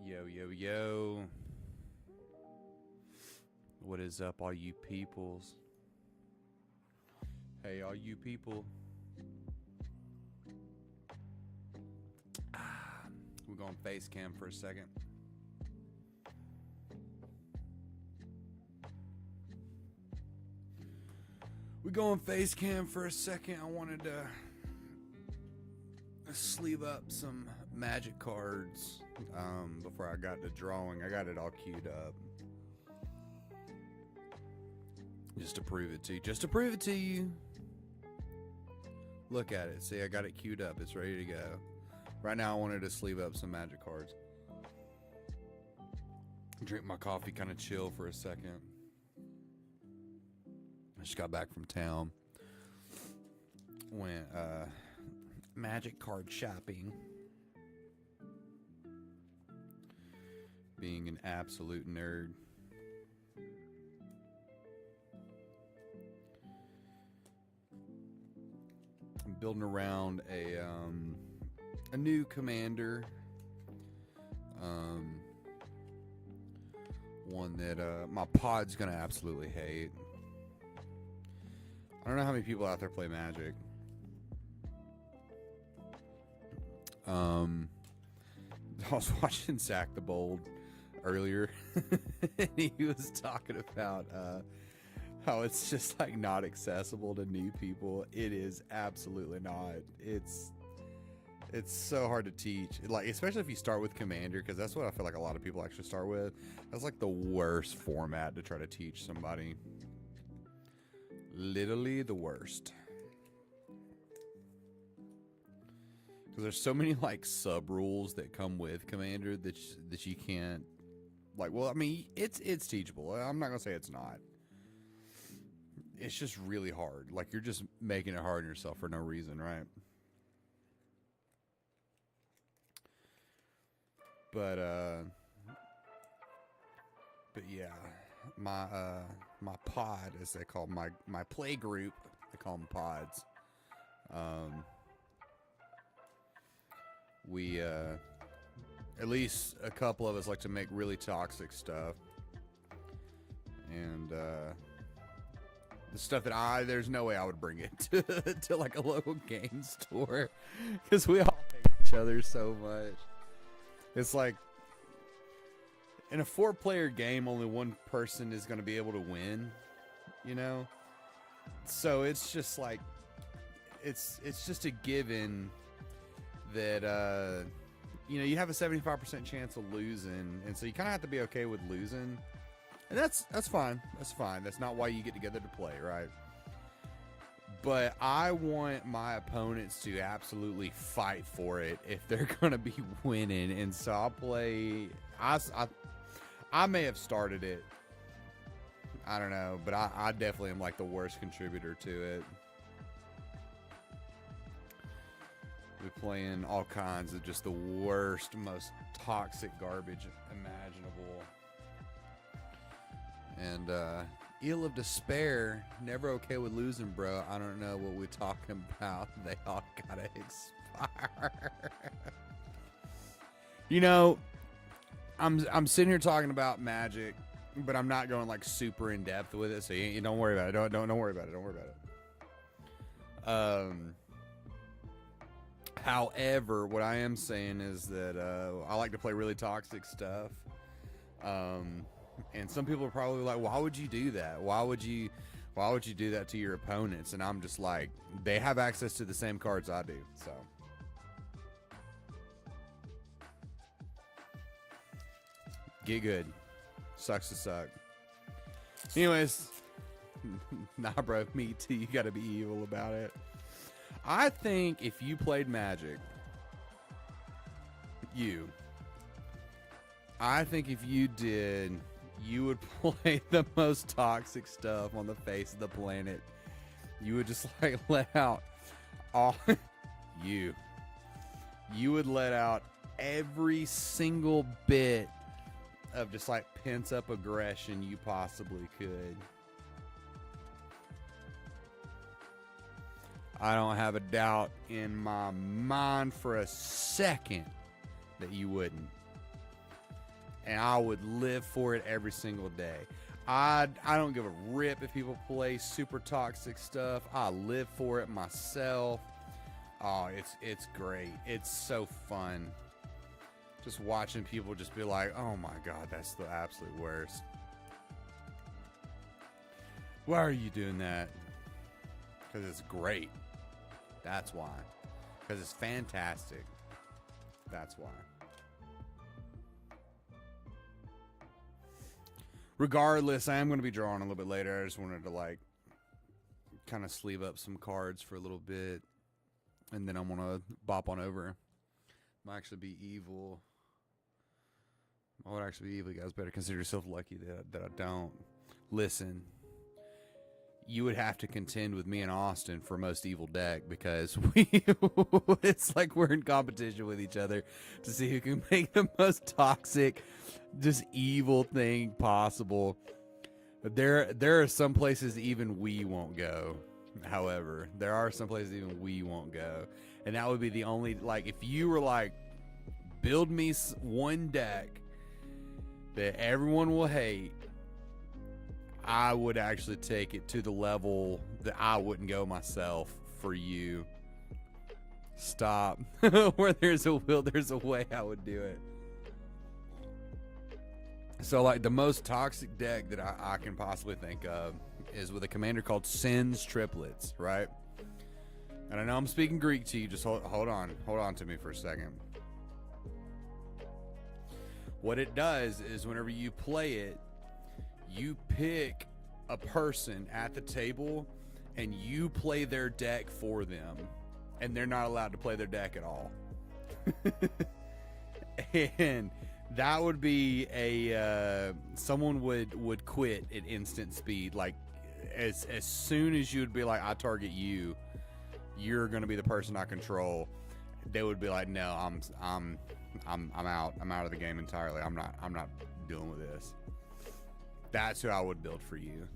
Yo, yo, yo. What is up, all you peoples? Hey, all you people. We're going face cam for a second. We're going face cam for a second. I wanted to sleeve up some magic cards before I got to drawing. I got it all queued up. Just to prove it to you. Just to prove it to you. Look at it. See, I got it queued up. It's ready to go. Right now, I wanted to sleeve up some magic cards. Drink my coffee, kind of chill for a second. I just got back from town. Went magic card shopping. Being an absolute nerd. I'm building around a new commander. One that my pod's gonna absolutely hate. I don't know how many people out there play Magic. I was watching Zach the Bold earlier, and he was talking about how it's just like not accessible to new people. It is absolutely not. It's so hard to teach, like especially if you start with Commander, because that's what I feel like a lot of people actually start with. That's like the worst format to try to teach somebody. Literally the worst. Because there's so many like sub rules that come with Commander that you can't, like, well, I mean, it's teachable. I'm not gonna say it's not. It's just really hard. Like, you're just making it hard on yourself for no reason, right? But yeah, my pod, as they call my play group, they call them pods. We at least a couple of us like to make really toxic stuff, and the stuff that there's no way I would bring it to like a local game store, because we all hate each other so much. It's like, in a 4-player game, only one person is going to be able to win, you know? So it's just like, it's just a given that, you know, you have a 75% chance of losing, and so you kind of have to be okay with losing. And that's fine. That's fine. That's not why you get together to play, right? But I want my opponents to absolutely fight for it if they're going to be winning. And so I'll play... I may have started it. I don't know. But I definitely am like the worst contributor to it. We're playing all kinds of just the worst, most toxic garbage imaginable. And, Eel of Despair, never okay with losing, bro. I don't know what we're talking about. They all gotta expire. You know, I'm sitting here talking about Magic, but I'm not going like super in depth with it. So you don't worry about it. Don't worry about it. Don't worry about it. However, what I am saying is that I like to play really toxic stuff. And some people are probably like, why would you do that? Why would you do that to your opponents? And I'm just like, they have access to the same cards I do. So get good. Sucks to suck. Anyways, nah, bro, me too. You gotta be evil about it. I think if you played Magic, I think if you did, you would play the most toxic stuff on the face of the planet. You would just like let out all you would let out every single bit of just like pent up aggression you possibly could. I don't have a doubt in my mind for a second that you wouldn't. and I would live for it every single day. I don't give a rip if people play super toxic stuff. I live for it myself. Oh, it's great. It's so fun. Just watching people just be like, oh my God, that's the absolute worst. Why are you doing that? Because it's great. That's why. Because it's fantastic. That's why. Regardless, I am going to be drawing a little bit later. I just wanted to like kind of sleeve up some cards for a little bit. And then I'm going to bop on over. Might actually be evil. I would actually be evil. You guys better consider yourself lucky that I don't. Listen. You would have to contend with me and Austin for most evil deck because it's like we're in competition with each other to see who can make the most toxic, just evil thing possible. There are some places even we won't go. However, there are some places even we won't go. And that would be the only, like, if you were like, build me one deck that everyone will hate, I would actually take it to the level that I wouldn't go myself for you. Stop. Where there's a will, there's a way I would do it. So, like, the most toxic deck that I can possibly think of is with a commander called Sin's Triplets, right? And I know I'm speaking Greek to you. Just hold on. Hold on to me for a second. What it does is whenever you play it, you pick a person at the table and you play their deck for them, and they're not allowed to play their deck at all. And that would be a someone would quit at instant speed. Like as soon as you would be like, I target you, you're gonna be the person I control. They would be like, no, I'm out. I'm out of the game entirely. I'm not dealing with this. That's who I would build for you.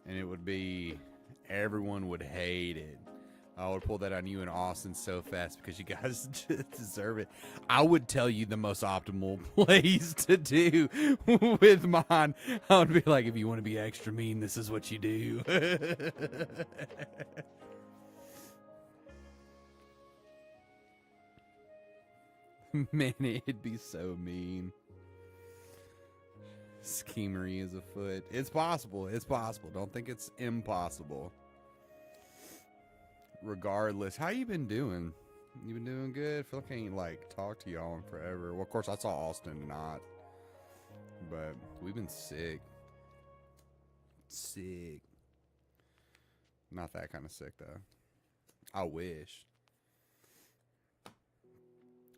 And it would be, everyone would hate it. I would pull that on you and Austin so fast because you guys just deserve it. I would tell you the most optimal plays to do with mine. I would be like, if you want to be extra mean, this is what you do. Man, it'd be so mean. Schemery is afoot. It's possible. It's possible. Don't think it's impossible. Regardless, how you been doing? You been doing good? I feel like I ain't like talked to y'all in forever. Well, of course I saw Austin not, but we've been sick. Sick. Not that kind of sick though. I wish.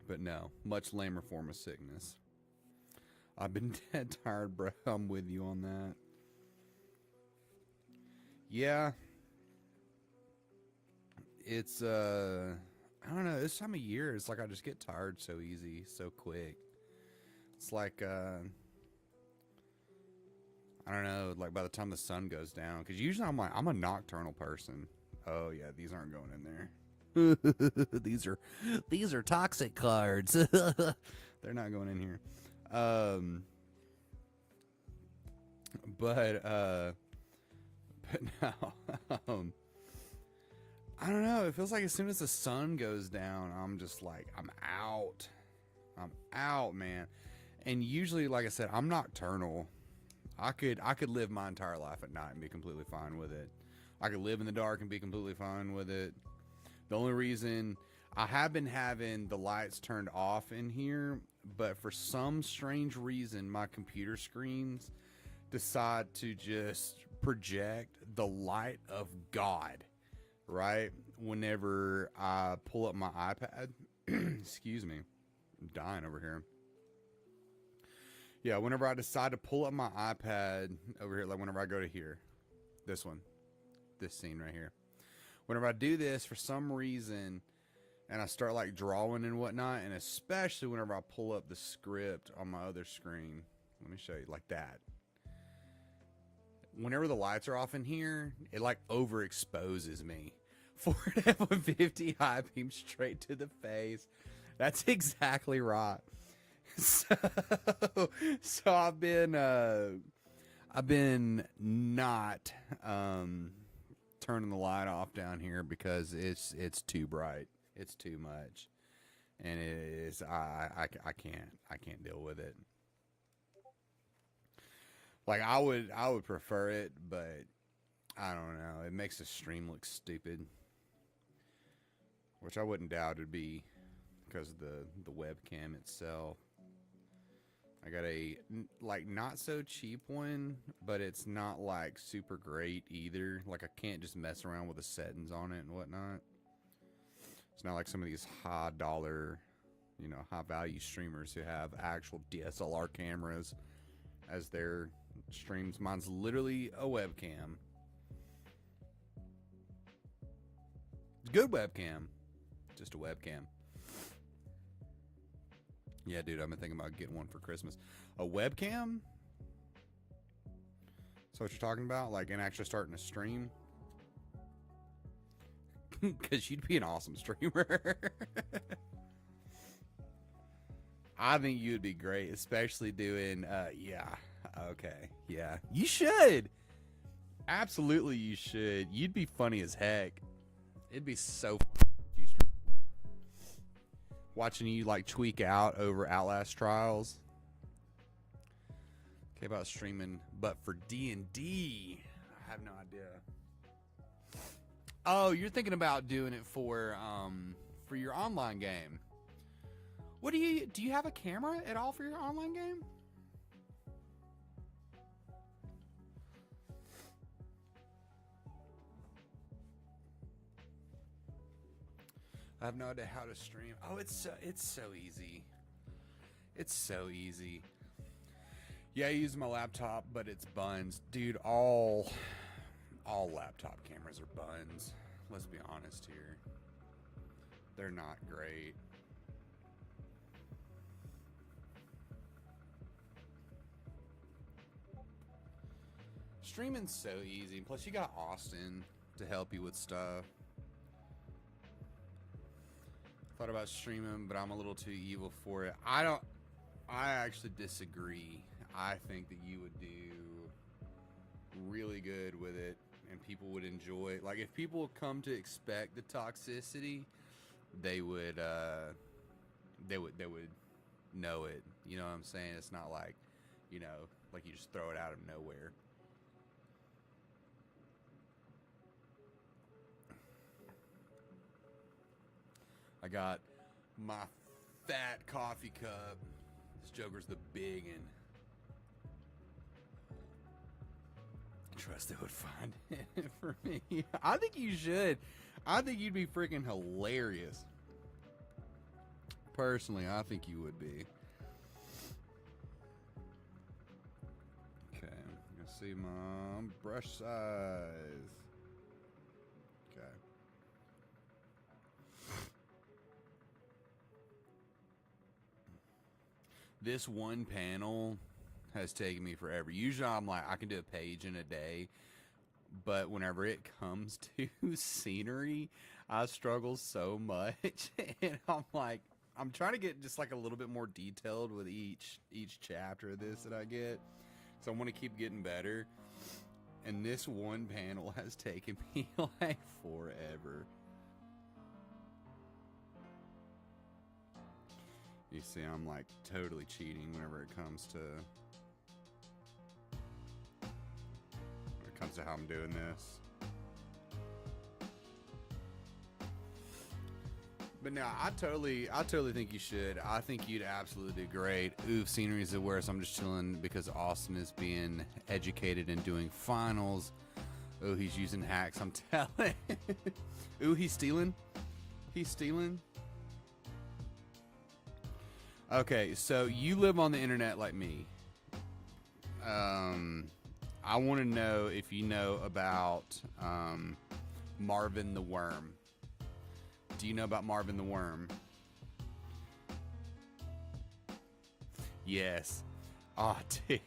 But no, much lamer form of sickness. I've been dead tired, bro. I'm with you on that. Yeah. It's, I don't know. This time of year, it's like I just get tired so easy, so quick. It's like, I don't know, like by the time the sun goes down. Because usually I'm a nocturnal person. Oh, yeah, these aren't going in there. these are toxic cards. They're not going in here. But now, I don't know. It feels like as soon as the sun goes down, I'm just like, I'm out. I'm out, man. And usually, like I said, I'm nocturnal. I could live my entire life at night and be completely fine with it. I could live in the dark and be completely fine with it. The only reason I have been having the lights turned off in here, but for some strange reason, my computer screens decide to just project the light of God, right? Whenever I pull up my iPad, excuse me, I'm dying over here. Yeah, whenever I decide to pull up my iPad over here, like whenever I go to here, this one, this scene right here. Whenever I do this, for some reason, and I start like drawing and whatnot, and especially whenever I pull up the script on my other screen, let me show you like that. Whenever the lights are off in here, it like overexposes me. Ford F-150 high beam straight to the face. That's exactly right. So, so I've been not turning the light off down here because it's too bright. It's too much, and it is I can't deal with it. Like I would prefer it, but I don't know. It makes the stream look stupid, which I wouldn't doubt it'd be because of the webcam itself. I got a like not so cheap one, but it's not like super great either. Like I can't just mess around with the settings on it and whatnot. It's not like some of these high dollar, you know, high value streamers who have actual DSLR cameras as their streams. Mine's literally a webcam. Good webcam. Just a webcam. Yeah, dude, I've been thinking about getting one for Christmas. A webcam? So what you're talking about? Like, and actually starting a stream? Because you'd be an awesome streamer. I think you'd be great, especially doing, yeah, okay, yeah. You should. Absolutely you should. You'd be funny as heck. It'd be so fun. Watching you like tweak out over Outlast Trials. Okay, about streaming, but for D&D, I have no idea. Oh, you're thinking about doing it for your online game. What do you have a camera at all for your online game? I have no idea how to stream. Oh, it's so easy. It's so easy. Yeah, I use my laptop, but it's buns. Dude, all laptop cameras are buns. Let's be honest here. They're not great. Streaming's so easy. Plus, you got Austin to help you with stuff. Thought about streaming, but I'm a little too evil for it. I actually disagree. I think that you would do really good with it and people would enjoy it. Like if people come to expect the toxicity, they would know it. You know what I'm saying? It's not like, you know, like you just throw it out of nowhere. I got my fat coffee cup. This Joker's the big one. Trust they would find it for me. I think you should. I think you'd be freaking hilarious. Personally, I think you would be. Okay, let's see my brush size. Okay. This one panel has taken me forever. Usually I'm like, I can do a page in a day, but whenever it comes to scenery, I struggle so much. And I'm like, I'm trying to get just like a little bit more detailed with each chapter of this that I get. So I want to keep getting better. And this one panel has taken me like forever. You see, I'm like totally cheating whenever it comes to how I'm doing this. But no, I totally think you should. I think you'd absolutely do great. Ooh, scenery is the worst. I'm just chilling because Austin is being educated and doing finals. Oh, he's using hacks. I'm telling. Ooh, he's stealing. He's stealing. Okay, so you live on the internet like me. I want to know if you know about Marvin the Worm. Do you know about Marvin the Worm? Yes. Oh, dude.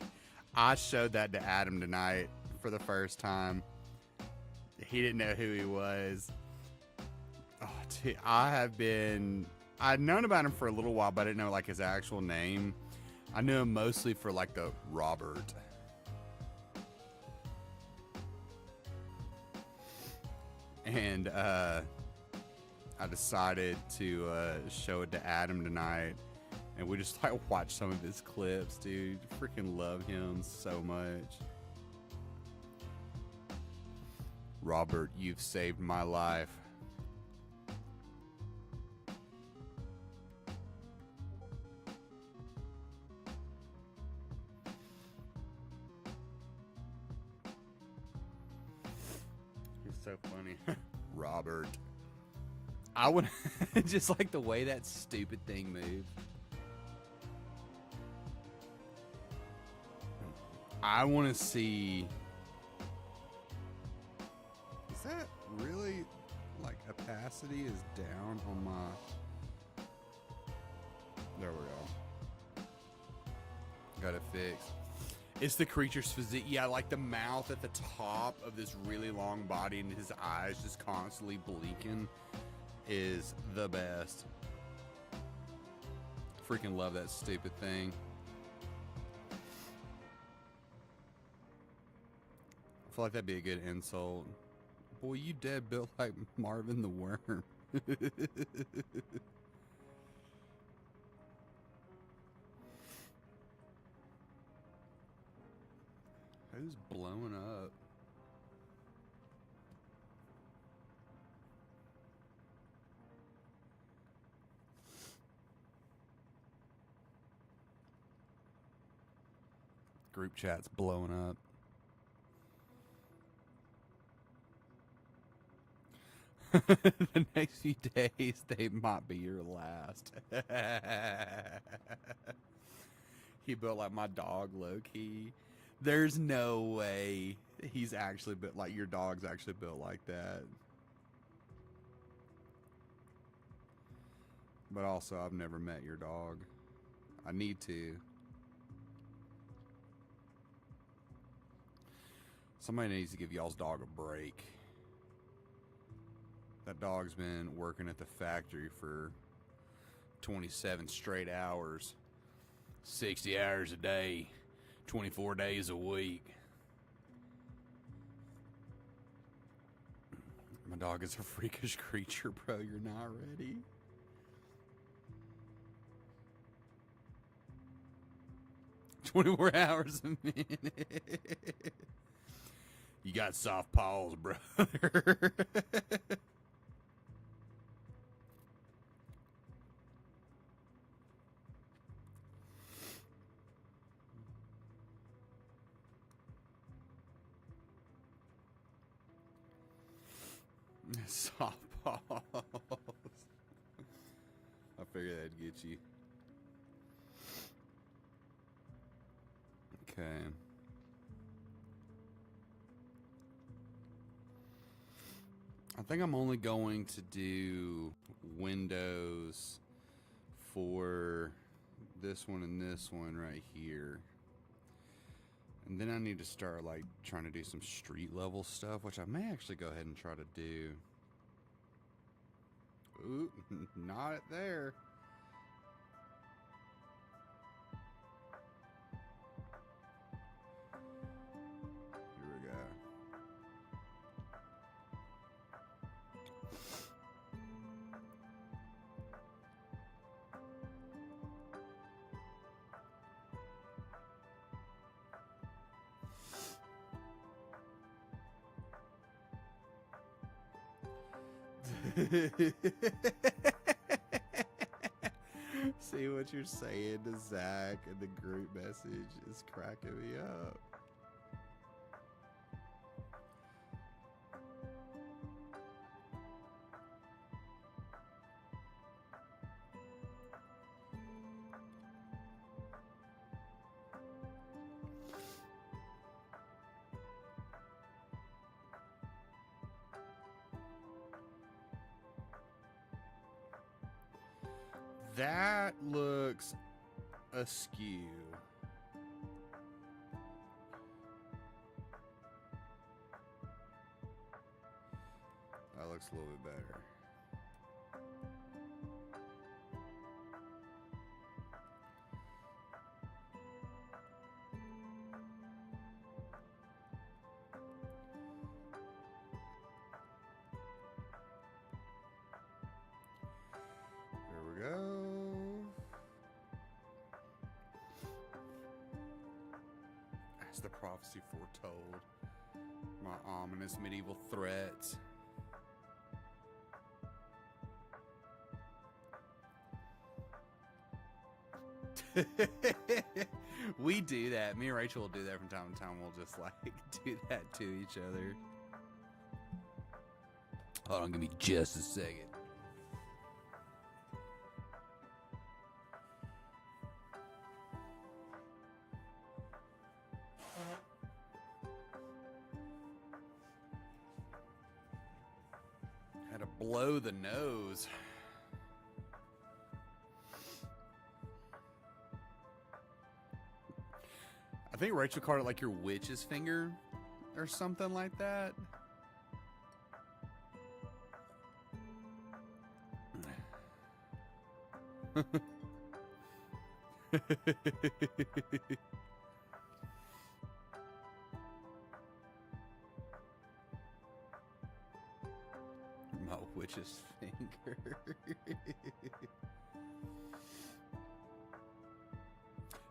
I showed that to Adam tonight for the first time. He didn't know who he was. Oh, dude, I'd known about him for a little while, but I didn't know like his actual name. I knew him mostly for like the Robert. And I decided to show it to Adam tonight, and we just like watched some of his clips, dude. Freaking love him so much. Robert, you've saved my life. He's so funny. Robert. I would just like the way that stupid thing moves. I want to see. Is that really like opacity is down on my. There we go. Got it fixed. It's the creature's physique. Yeah, like the mouth at the top of this really long body and his eyes just constantly blinking is the best. Freaking love that stupid thing. I feel like that'd be a good insult. Boy, you dead built like Marvin the Worm. Who's blowing up? Group chat's blowing up. The next few days, they might be your last. He built like my dog, low-key. There's no way he's actually built like your dog's actually built like that. But also, I've never met your dog. I need to. Somebody needs to give y'all's dog a break. That dog's been working at the factory for 27 straight hours. 60 hours a day. 24 days a week. My dog is a freakish creature, bro. You're not ready. "24 hours a minute." You got soft paws, brother. Soft paws. I figured that'd get you. Okay. I think I'm only going to do windows for this one and this one right here. And then I need to start like trying to do some street level stuff, which I may actually go ahead and try to do. Ooh, not it there. Here we go. See what you're saying to Zach in the group message is cracking me up. That looks askew. That looks a little bit better. the prophecy foretold. My ominous medieval threats. We do that. Me and Rachel will do that from time to time. We'll just like do that to each other. Hold on, give me just a second. Had to blow the nose. I think Rachel called it like your witch's finger or something like that. My witch's finger.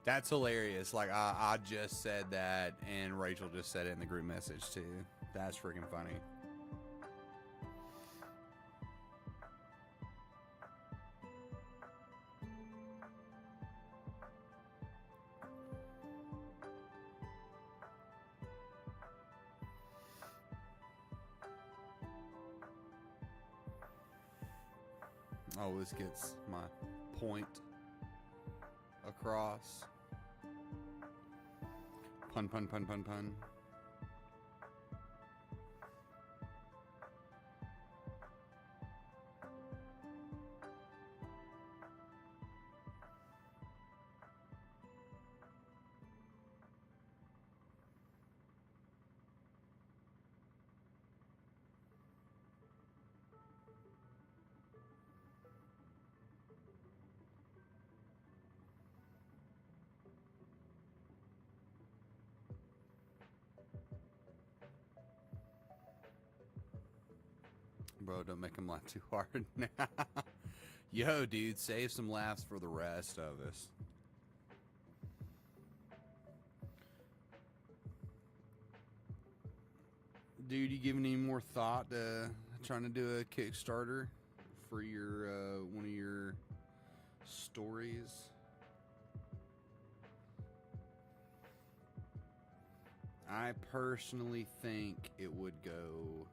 That's hilarious. Like, I just said that, and Rachel just said it in the group message, too. That's freaking funny. Always gets my point across. Pun, pun, pun, pun, pun. Bro, don't make him laugh too hard now. Yo, dude, save some laughs for the rest of us. Dude, you giving any more thought to trying to do a Kickstarter for your one of your stories? I personally think it would go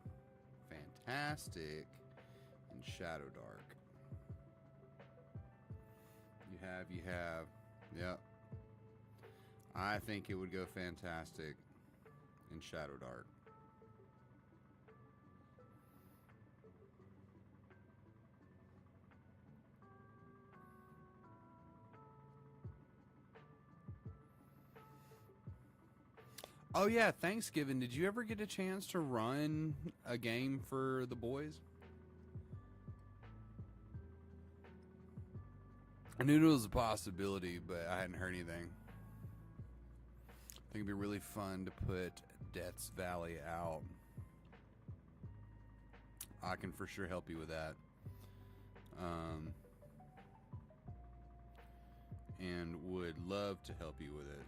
fantastic in Shadow Dark. You have. Yep. I think it would go fantastic in Shadow Dark. Oh yeah, Thanksgiving. Did you ever get a chance to run a game for the boys? I knew it was a possibility, but I hadn't heard anything. I think it'd be really fun to put Death's Valley out. I can for sure help you with that. And would love to help you with it.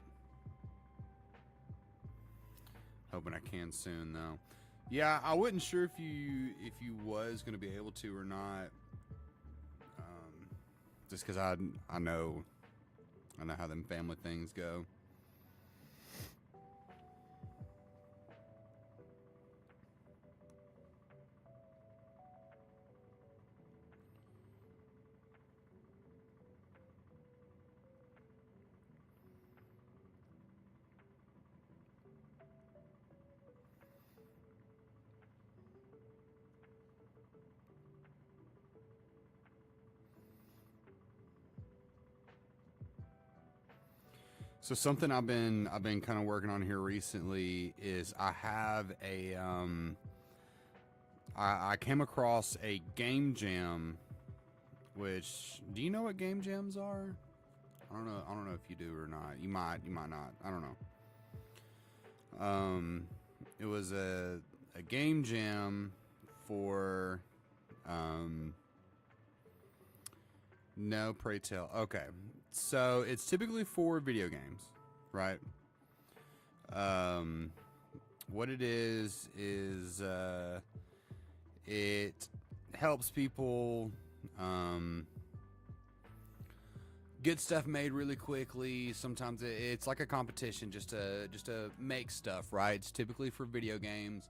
Hoping I can soon, though. Yeah, I wasn't sure if you was going to be able to or not. Just because I know how them family things go. So something I've been kind of working on here recently is I have a I came across a game jam. Which, do you know what game jams are? I don't know if you do or not. You might not. I don't know. It was a game jam for no, pray tell. Okay. So it's typically for video games, right? What it is it helps people get stuff made really quickly. Sometimes it's like a competition just to make stuff, right? It's typically for video games.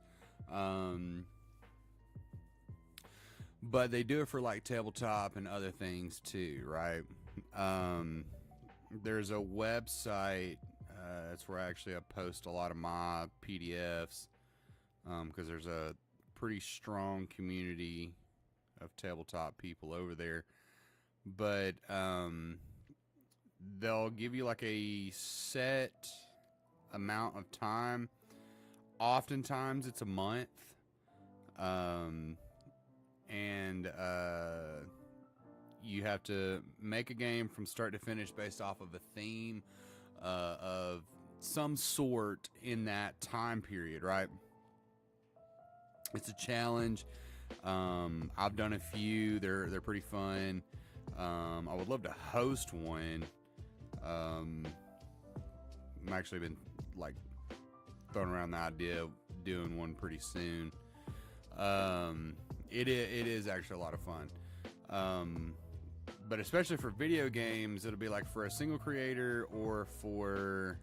But they do it for like tabletop and other things too, right? There's a website. That's where I post a lot of my PDFs, because there's a pretty strong community of tabletop people over there. But they'll give you like a set amount of time. Oftentimes it's a month. And you have to make a game from start to finish based off of a theme of some sort in that time period, right? It's a challenge. I've done a few. They're pretty fun. I would love to host one. I'm actually been like throwing around the idea of doing one pretty soon. It is actually a lot of fun. But especially for video games, it'll be like for a single creator or for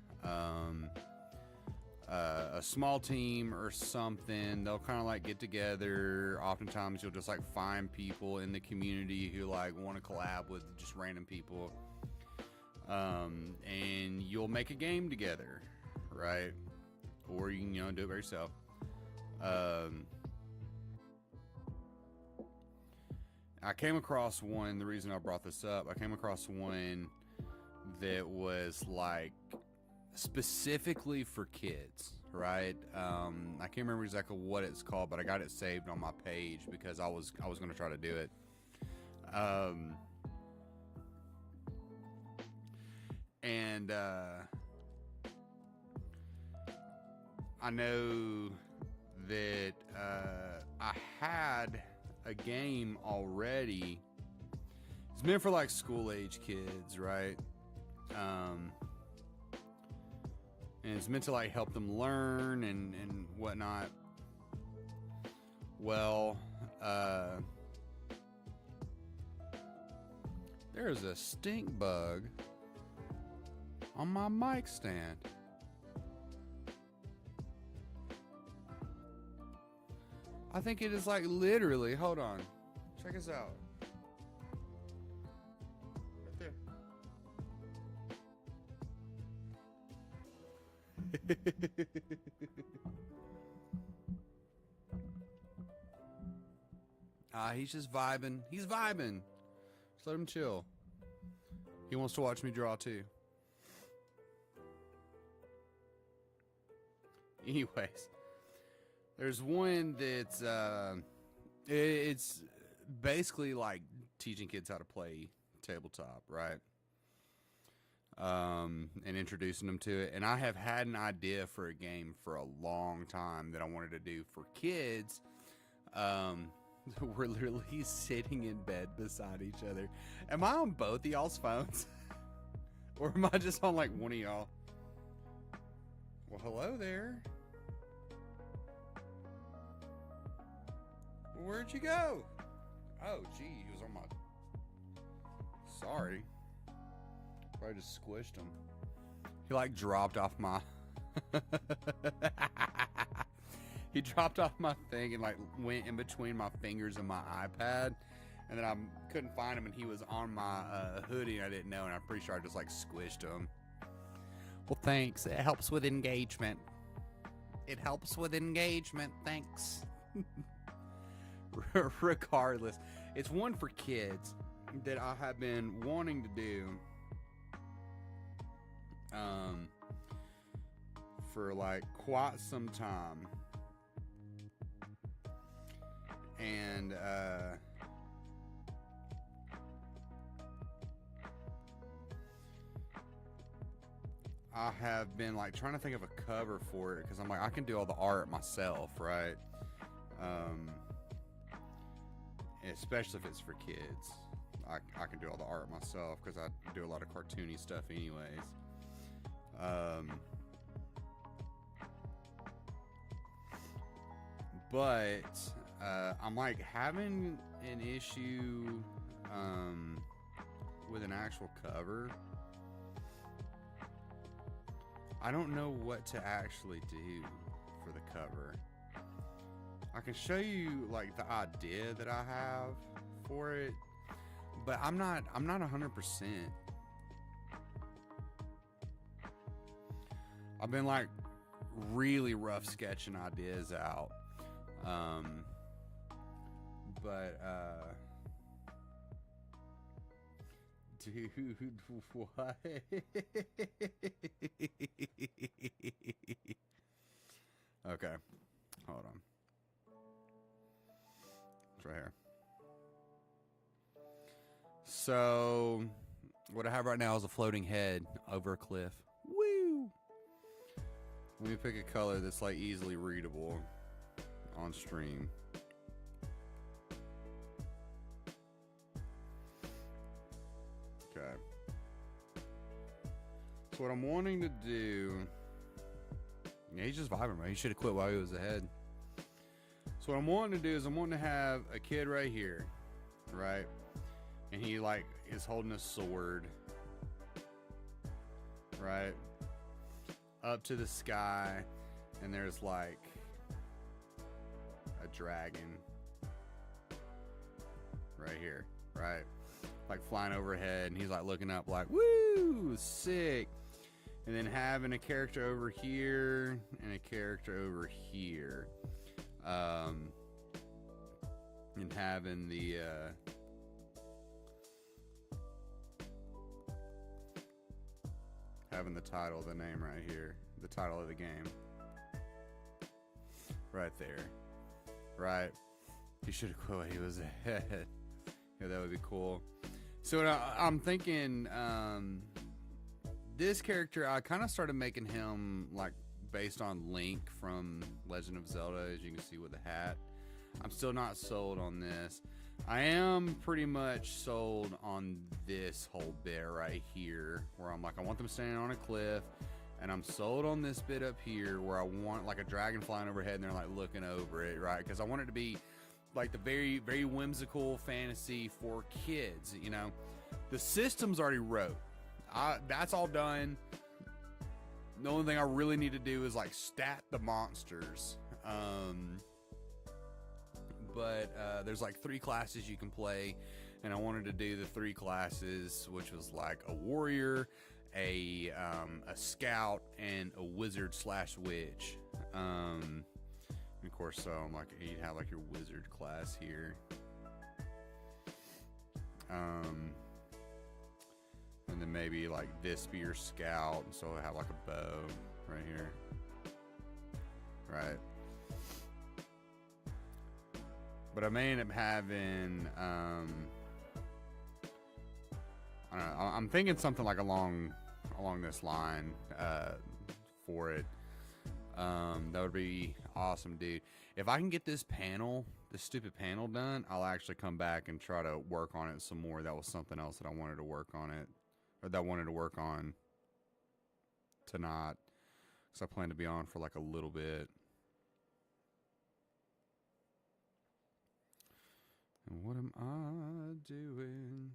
a small team or something. They'll kind of like get together. Oftentimes you'll just like find people in the community who like want to collab with just random people. And you'll make a game together, right? Or you can, do it by yourself. I came across one, the reason I brought this up, I came across one that was like specifically for kids, right? I can't remember exactly what it's called, but I got it saved on my page because I was going to try to do it. And I know that I had a game already. It's meant for like school age kids, right? And it's meant to like help them learn and whatnot. Well, there's a stink bug on my mic stand. I think it is like literally, hold on, check us out. Right there. He's just vibing. He's vibing. Just let him chill. He wants to watch me draw too. Anyways, there's one that's it's basically like teaching kids how to play tabletop, right? And introducing them to it. And I have had an idea for a game for a long time that I wanted to do for kids. We're literally sitting in bed beside each other. Am I on both of y'all's phones? Or am I just on like one of y'all? Well, hello there. Where'd you go? Oh, gee, he was on my... Sorry. Probably just squished him. He like dropped off my... He dropped off my thing and like went in between my fingers and my iPad. And then I couldn't find him and he was on my hoodie and I didn't know. And I'm pretty sure I just like squished him. Well, thanks. It helps with engagement. It helps with engagement. Thanks. Regardless, it's one for kids that I have been wanting to do for like quite some time. And I have been like trying to think of a cover for it because I'm like, I can do all the art myself, right? Especially if it's for kids. I can do all the art myself because I do a lot of cartoony stuff anyways. But I'm like having an issue with an actual cover. I don't know what to actually do for the cover. I can show you like the idea that I have for it, but I'm not 100%. I've been like really rough sketching ideas out. But dude, what? Okay, hold on. It's right here. So, what I have right now is a floating head over a cliff. Woo! Let me pick a color that's like easily readable on stream. Okay. So what I'm wanting to do... Yeah, he's just vibing, right? He should have quit while he was ahead. So what I'm wanting to do is I'm wanting to have a kid right here, right? And he like is holding a sword, right? Up to the sky, and there's like a dragon right here, right? Like flying overhead, and he's like looking up like, woo, sick. And then having a character over here and a character over here. And having the title, the name right here, the title of the game right there, right? He should have quit while he was ahead. Yeah, that would be cool. So I'm thinking, this character, I kind of started making him like based on Link from Legend of Zelda, as you can see with the hat. I'm still not sold on this. I am pretty much sold on this whole bit right here, where I'm like, I want them standing on a cliff, and I'm sold on this bit up here where I want like a dragon flying overhead and they're like looking over it, right? Because I want it to be like the very, very whimsical fantasy for kids, you know. The system's already wrote. That's all done. The only thing I really need to do is like stat the monsters. But there's like 3 classes you can play, and I wanted to do the 3 classes, which was like a warrior, a scout, and a wizard / witch. And of course, so I'm like, you'd have like your wizard class here. And then maybe like this be your scout, and so I have like a bow right here, right? But I may end up having, I don't know, I'm thinking something like along this line for it. That would be awesome, dude. If I can get this stupid panel done, I'll actually come back and try to work on it some more. That was something else that I wanted to work on it, or that I wanted to work on tonight, because I plan to be on for like a little bit. And what am I doing?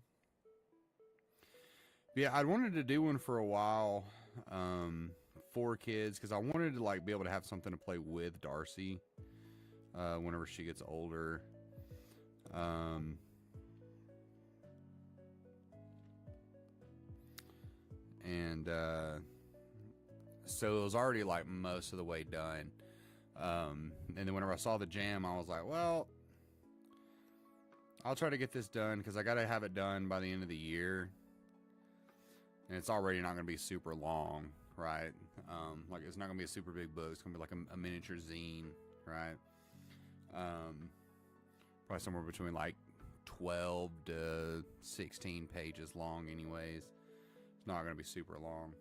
Yeah, I wanted to do one for a while for kids, because I wanted to like be able to have something to play with Darcy whenever she gets older. So it was already like most of the way done. And then whenever I saw the jam, I was like, well, I'll try to get this done, because I got to have it done by the end of the year. And it's already not going to be super long, right? Like, it's not going to be a super big book. It's going to be like a miniature zine, right? Probably somewhere between like 12 to 16 pages long anyways. It's not going to be super long.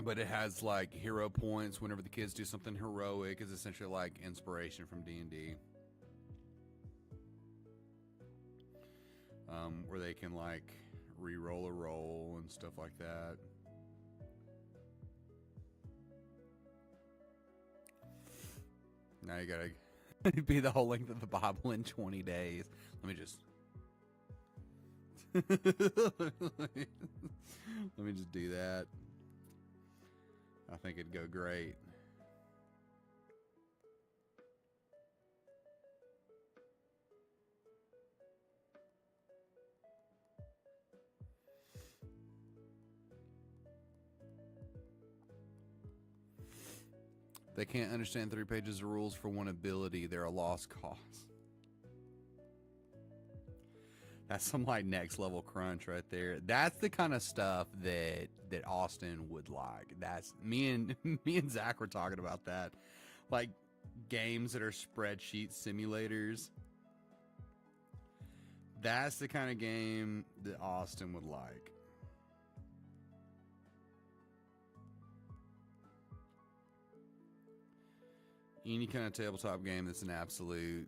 But it has like hero points whenever the kids do something heroic. It's essentially like inspiration from D&D. Where they can like re-roll a roll and stuff like that. Now you gotta be the whole length of the Bible in 20 days. Let me just let me just do that. I think it'd go great. They can't understand 3 pages of rules for one ability. They're a lost cause. That's some like next level crunch right there. That's the kind of stuff that Austin would like. That's me and Zach were talking about that. Like games that are spreadsheet simulators. That's the kind of game that Austin would like. Any kind of tabletop game that's an absolute.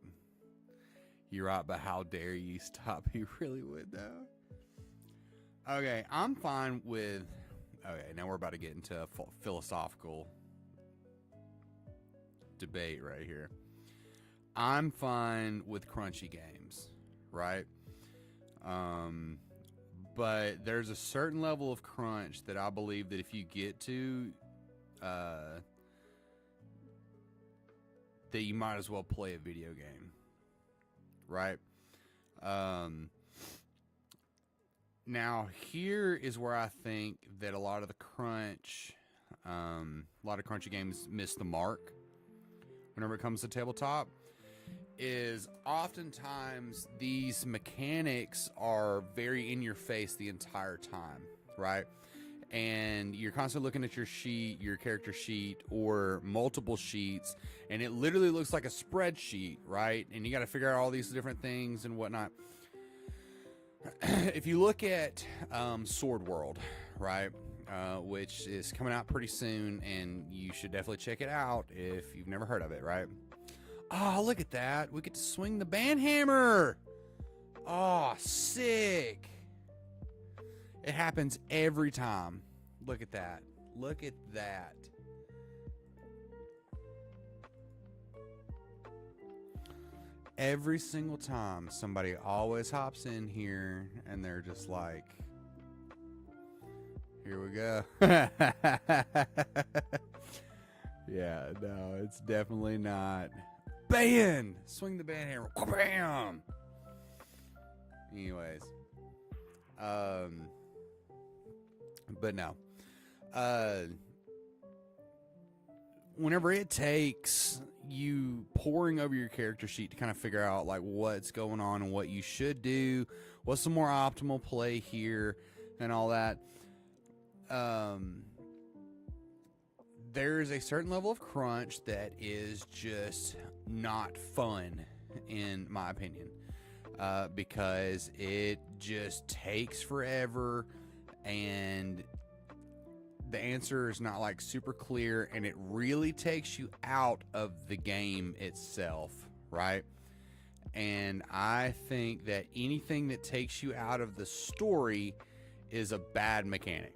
You're right, but how dare you stop? He really would, though. Okay, I'm fine with. Okay, now we're about to get into a philosophical debate right here. I'm fine with crunchy games, right? But there's a certain level of crunch that I believe that if you get to, that you might as well play a video game, right? Now here is where I think that a lot of the crunch, a lot of crunchy games miss the mark whenever it comes to tabletop. Is oftentimes these mechanics are very in your face the entire time, right? And you're constantly looking at your sheet, your character sheet, or multiple sheets, and it literally looks like a spreadsheet, right? And you got to figure out all these different things and whatnot. If you look at Sword World, right, which is coming out pretty soon, and you should definitely check it out if you've never heard of it, right? Oh, look at that. We get to swing the banhammer. Oh, sick. It happens every time. Look at that. Look at that. Every single time, somebody always hops in here and they're just like, here we go. Yeah, no, it's definitely not. Bam! Swing the band hammer. Bam! Anyways. But no. Whenever it takes you poring over your character sheet to kind of figure out like what's going on and what you should do, what's the more optimal play here and all that, there's a certain level of crunch that is just not fun, in my opinion, because it just takes forever and the answer is not like super clear, and it really takes you out of the game itself, right? And I think that anything that takes you out of the story is a bad mechanic.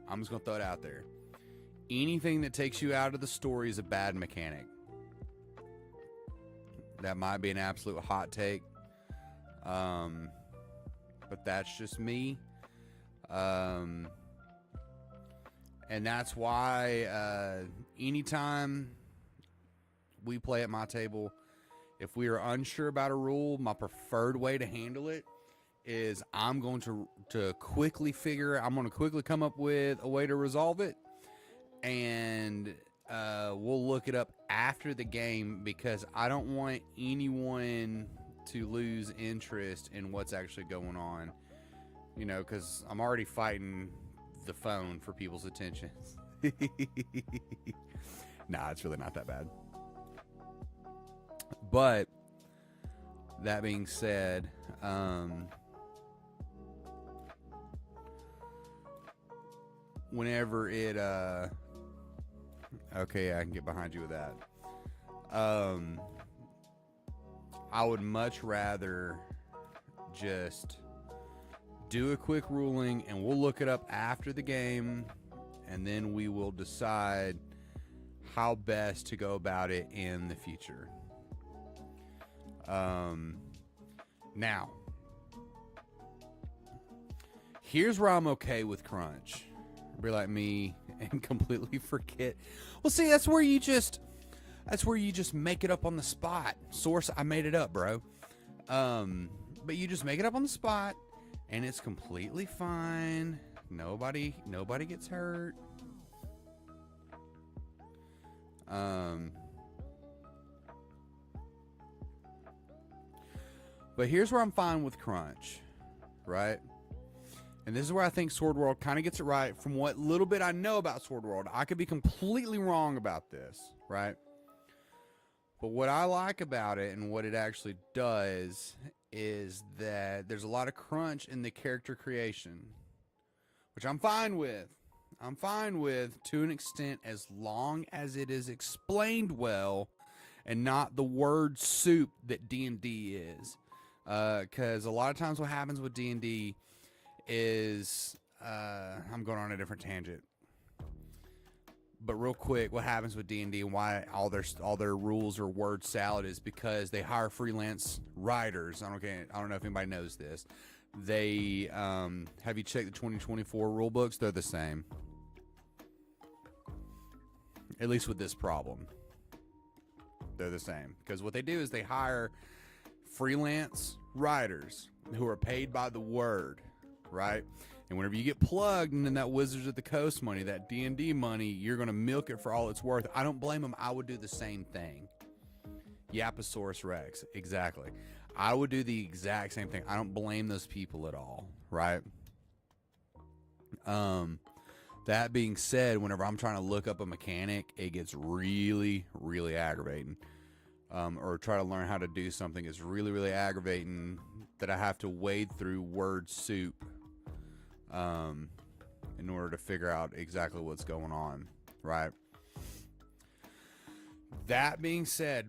I'm just gonna throw it out there. Anything that takes you out of the story is a bad mechanic. That might be an absolute hot take, but that's just me. And that's why anytime we play at my table, if we are unsure about a rule, my preferred way to handle it is I'm going to quickly I'm going to quickly come up with a way to resolve it, and we'll look it up after the game, because I don't want anyone to lose interest in what's actually going on, you know, because I'm already fighting the phone for people's attentions. Nah, it's really not that bad. But that being said, whenever it okay, I can get behind you with that. I would much rather just do a quick ruling, and we'll look it up after the game, and then we will decide how best to go about it in the future. Now, here's where I'm okay with crunch. Be like me and completely forget. Well, see, that's where you just make it up on the spot. Source, I made it up, bro. But you just make it up on the spot, and it's completely fine. Nobody gets hurt. But here's where I'm fine with crunch, right? And this is where I think Sword World kind of gets it right from what little bit I know about Sword World. I could be completely wrong about this, right? But what I like about it and what it actually does is that there's a lot of crunch in the character creation, which I'm fine with. I'm fine with to an extent as long as it is explained well and not the word soup that D&D is. Because a lot of times what happens with D&D is, I'm going on a different tangent. But real quick, what happens with D&D and why all their rules are word salad is because they hire freelance writers. I don't know if anybody knows this. They have you checked the 2024 rule books? They're the same. At least with this problem. They're the same. Because what they do is they hire freelance writers who are paid by the word, right? And whenever you get plugged into that Wizards of the Coast money, that D&D money, you're going to milk it for all it's worth. I don't blame them. I would do the same thing. Yaposaurus Rex. Exactly. I would do the exact same thing. I don't blame those people at all, right? That being said, whenever I'm trying to look up a mechanic, it gets really, really aggravating. Or try to learn how to do something is really, really aggravating that I have to wade through word soup in order to figure out exactly what's going on, right? That being said,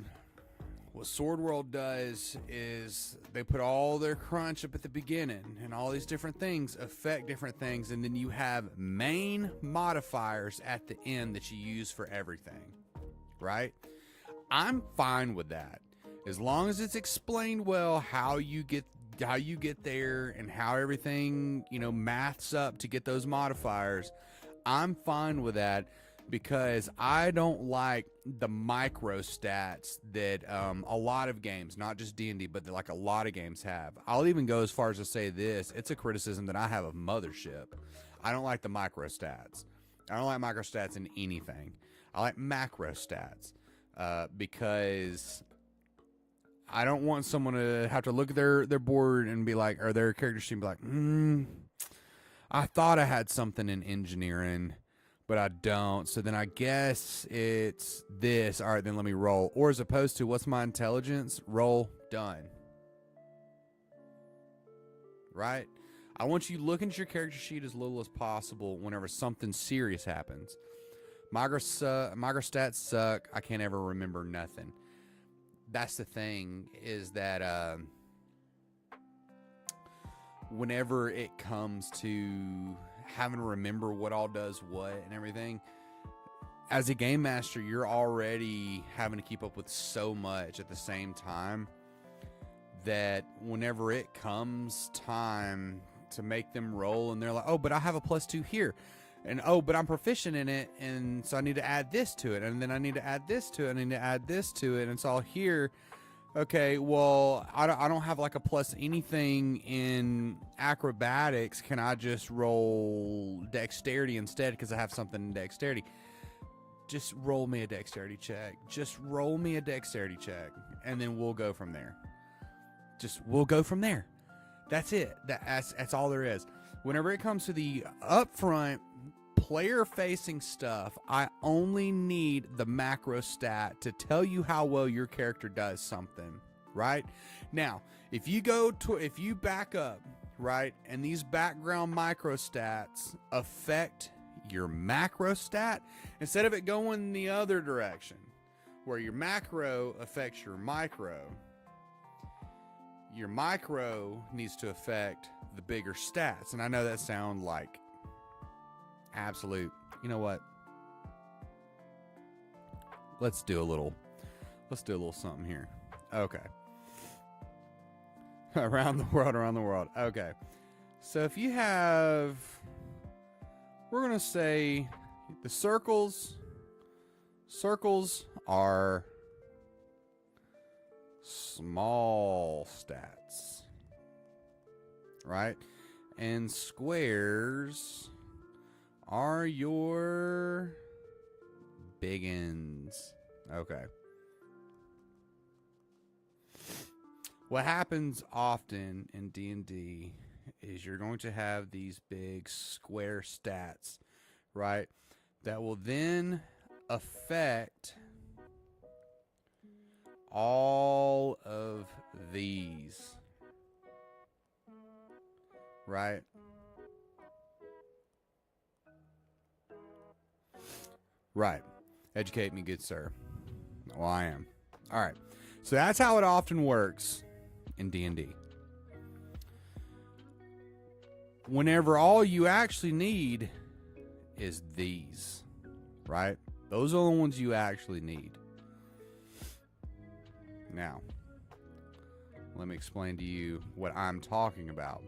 what Sword World does is they put all their crunch up at the beginning, and all these different things affect different things, and then you have main modifiers at the end that you use for everything, right? I'm fine with that. As long as it's explained well how you get there and how everything, maths up to get those modifiers, I'm fine with that because I don't like the micro stats that a lot of games, not just D&D, but like a lot of games have. I'll even go as far as to say this. It's a criticism that I have of Mothership. I don't like the micro stats. I don't like micro stats in anything. I like macro stats. Because I don't want someone to have to look at their board and be like, or their character sheet and be like, I thought I had something in engineering, but I don't. So then I guess it's this. All right, then let me roll. Or as opposed to, what's my intelligence? Roll, done. Right? I want you looking at your character sheet as little as possible whenever something serious happens. Micro stats suck. I can't ever remember nothing. That's the thing, is that whenever it comes to having to remember what all does what and everything, as a game master, you're already having to keep up with so much at the same time that whenever it comes time to make them roll and they're like, oh, but I have a +2 here. And, oh, but I'm proficient in it, and so I need to add this to it, and then I need to add this to it, and I need to add this to it, and it's all here. Okay, well, I don't have like a plus anything in acrobatics. Can I just roll dexterity instead because I have something in dexterity? Just roll me a dexterity check. Just roll me a dexterity check, and then we'll go from there. We'll go from there. That's it. That's all there is. Whenever it comes to the upfront player-facing stuff, I only need the macro stat to tell you how well your character does something, right? Now, if you back up, right, and these background micro stats affect your macro stat, instead of it going the other direction, where your macro affects your micro needs to affect the bigger stats. And I know that sounds like absolute, you know what? let's do a little something here. Okay. Around the world. Okay. So if you have, we're going to say the circles are small stats, right? And squares are your biggins. Okay. What happens often in D&D is you're going to have these big square stats, right? That will then affect all of these, right? Right. Educate me, good sir. Well, I am. All right. So that's how it often works in D&D. Whenever all you actually need is these, right? Those are the ones you actually need. Now, let me explain to you what I'm talking about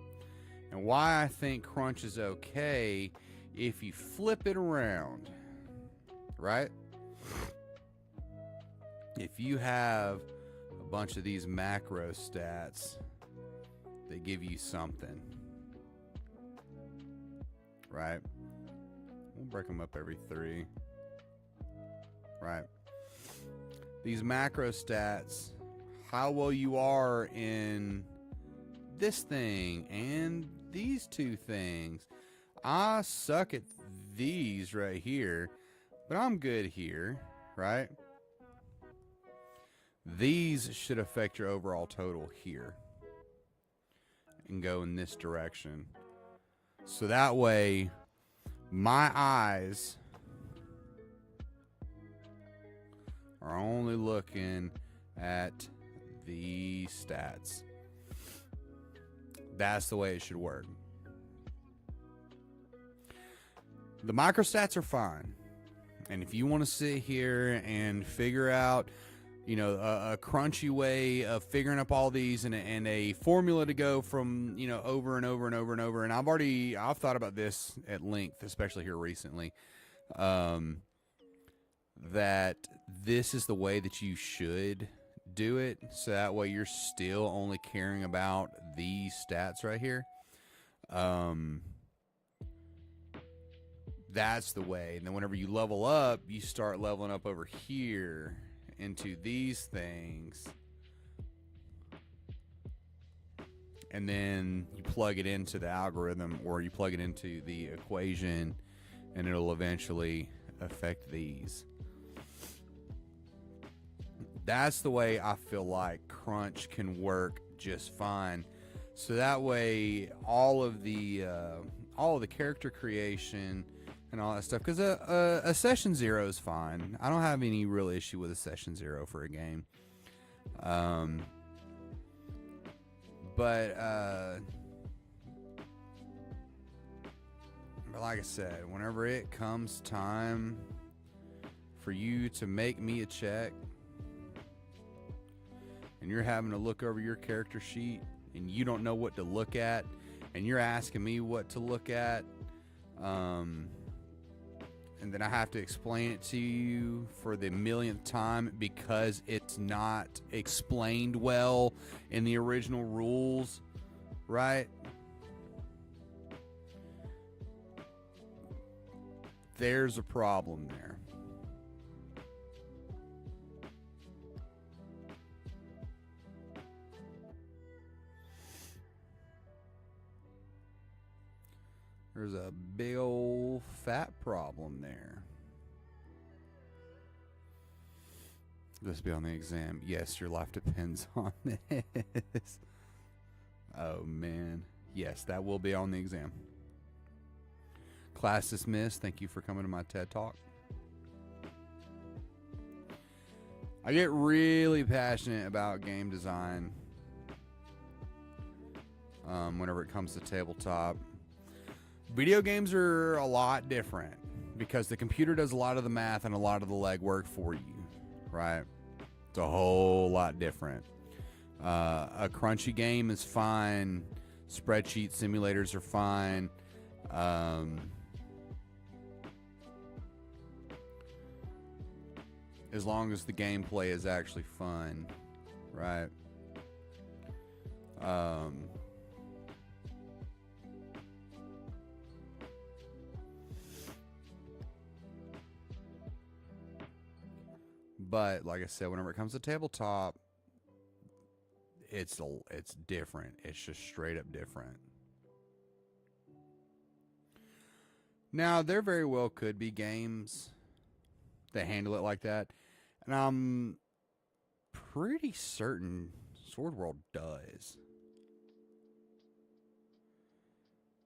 and why I think crunch is okay if you flip it around, right? If you have a bunch of these macro stats, they give you something, right? We'll break them up every 3, right? These macro stats, how well you are in this thing and these 2 things. I suck at these right here, but I'm good here, right? These should affect your overall total here and go in this direction. So that way, my eyes are only looking at these stats. That's the way it should work. The microstats are fine. And if you want to sit here and figure out, you know, a crunchy way of figuring up all these and a formula to go from, you know, over and over and over and over. And I've thought about this at length, especially here recently, that this is the way that you should do it. So that way you're still only caring about these stats right here. That's the way. And then whenever you level up, you start leveling up over here into these things, and then you plug it into the algorithm, or you plug it into the equation, and it'll eventually affect these. That's the way I feel like crunch can work just fine. So that way all of the character creation and all that stuff, because a session 0 is fine. I don't have any real issue with a session 0 for a game. But like I said, whenever it comes time for you to make me a check and you're having to look over your character sheet and you don't know what to look at and you're asking me what to look at, and then I have to explain it to you for the millionth time because it's not explained well in the original rules, right? There's a problem there. There's a big old fat problem there. This be on the exam. Yes, your life depends on this. Oh, man. Yes, that will be on the exam. Class dismissed. Thank you for coming to my TED Talk. I get really passionate about game design whenever it comes to tabletop. Video games are a lot different because the computer does a lot of the math and a lot of the legwork for you, right? It's a whole lot different. A crunchy game is fine. Spreadsheet simulators are fine. As long as the gameplay is actually fun, right? But like I said, whenever it comes to tabletop, it's different. It's just straight up different. Now, there very well could be games that handle it like that, and I'm pretty certain Sword World does.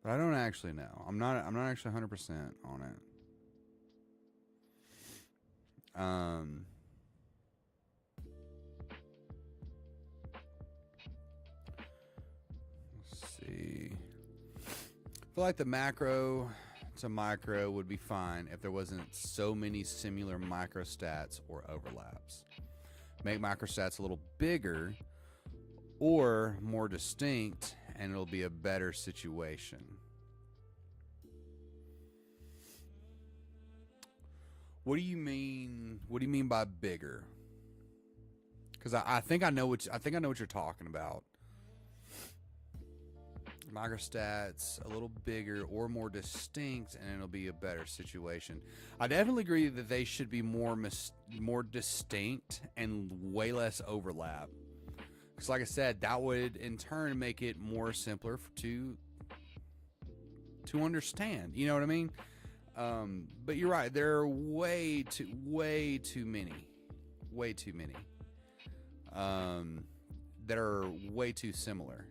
But I don't actually know. I'm not actually 100% on it. Let's see. I feel like the macro to micro would be fine if there wasn't so many similar microstats or overlaps. Make microstats a little bigger or more distinct, and it'll be a better situation. What do you mean? What do you mean by bigger? Because I think I know what you're talking about. Microstats a little bigger or more distinct, and it'll be a better situation. I definitely agree that they should be more distinct and way less overlap. Because, like I said, that would in turn make it more simpler to understand. You know what I mean? But you're right. There are way too many that are way too similar.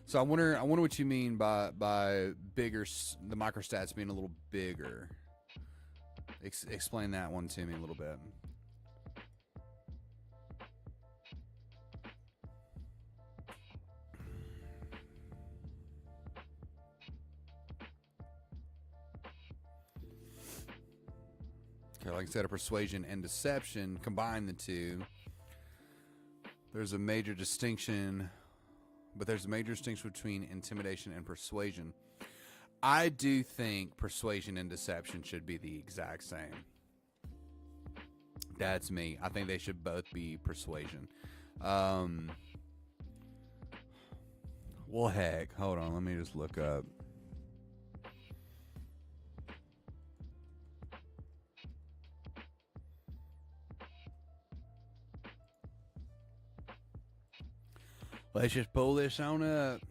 So I wonder what you mean by bigger, the microstats being a little bigger. Explain that one to me a little bit. Okay, like I said, a persuasion and deception, combine the two. There's a major distinction. But there's a major distinction between intimidation and persuasion. I do think persuasion and deception should be the exact same. That's me. I think they should both be persuasion. Well, heck. Hold on. Let me just look up. Let's just pull this on up.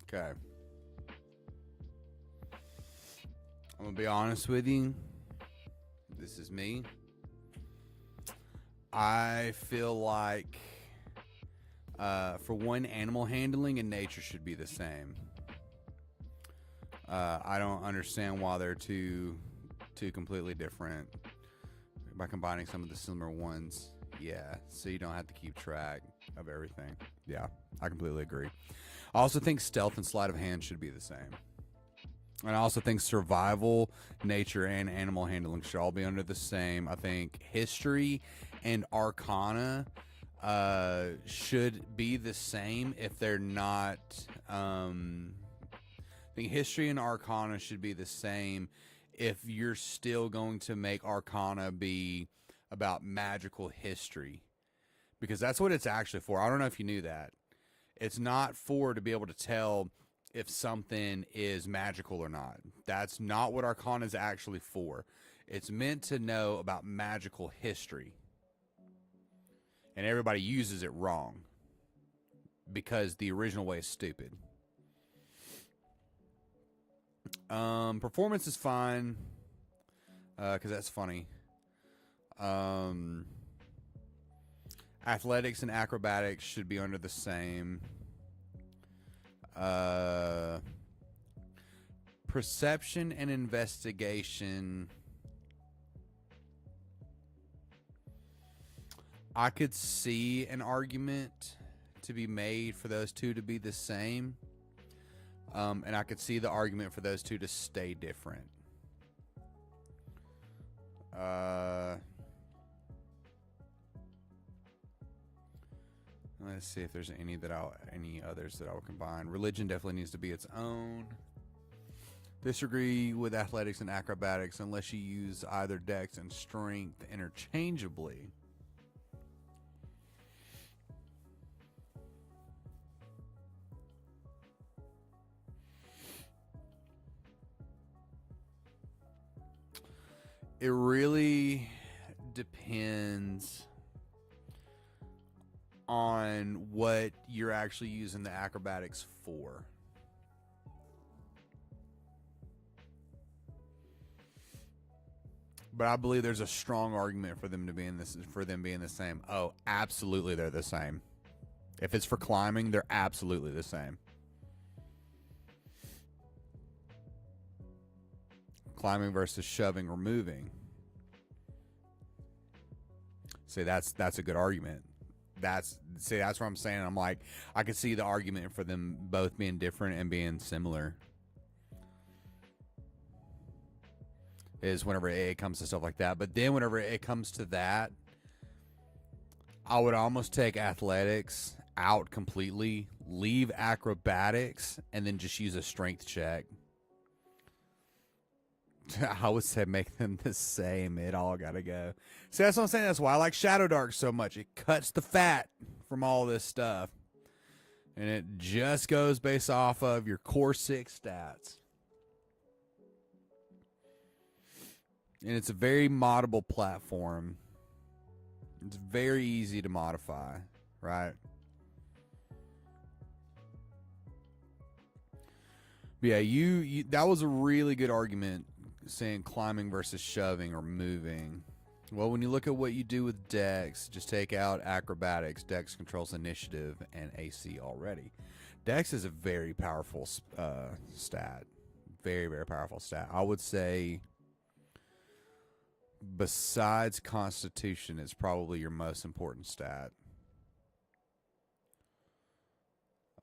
Okay. I'm going to be honest with you. This is me. I feel like, for one, animal handling and nature should be the same. I don't understand why they're two completely different. By combining some of the similar ones, yeah, so you don't have to keep track of everything. Yeah, I completely agree. I also think stealth and sleight of hand should be the same. And I also think survival, nature, and animal handling should all be under the same. I think history and arcana should be the same if they're not. I think history and arcana should be the same if you're still going to make arcana be about magical history, because that's what it's actually for. I don't know if you knew that. It's not for to be able to tell if something is magical or not. That's not what arcana is actually for. It's meant to know about magical history. And everybody uses it wrong because the original way is stupid. Performance is fine because that's funny. Athletics and acrobatics should be under the same. Perception and investigation. I could see an argument to be made for those two to be the same. And I could see the argument for those two to stay different. Let's see if there's any others that I would combine. Religion definitely needs to be its own. Disagree with athletics and acrobatics unless you use either dex and strength interchangeably. It really depends on what you're actually using the acrobatics for. But I believe there's a strong argument for them being the same. Oh, absolutely they're the same. If it's for climbing, they're absolutely the same. Climbing versus shoving or moving. See, that's a good argument. That's what I'm saying. I'm like, I could see the argument for them both being different and being similar. Is whenever it comes to stuff like that. But then whenever it comes to that, I would almost take athletics out completely, leave acrobatics, and then just use a strength check. I would say make them the same. It all gotta go. See, that's what I'm saying. That's why I like Shadow Dark so much. It cuts the fat from all this stuff. And it just goes based off of your core 6 stats. And it's a very moddable platform. It's very easy to modify, right? But yeah, you that was a really good argument saying climbing versus shoving or moving. Well, when you look at what you do with Dex, just take out acrobatics. Dex controls initiative and AC already. Dex is a very powerful stat. Very, very powerful stat. I would say besides Constitution, it's probably your most important stat.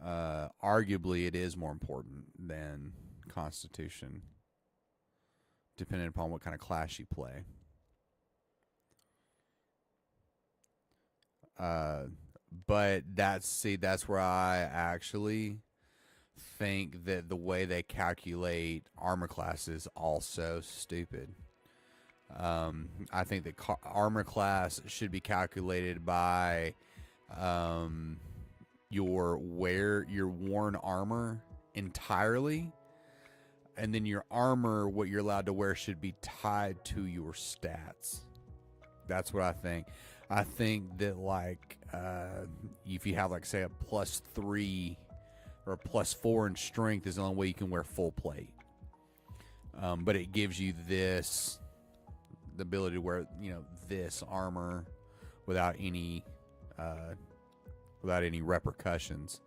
Arguably, it is more important than Constitution, depending upon what kind of class you play. But that's where I actually think that the way they calculate armor class is also stupid. I think that armor class should be calculated by your worn armor entirely, and then your armor, what you're allowed to wear, should be tied to your stats. That's what I think. I think that if you have say a +3 or a +4 in strength is the only way you can wear full plate. But it gives you the ability to wear this armor without any repercussions.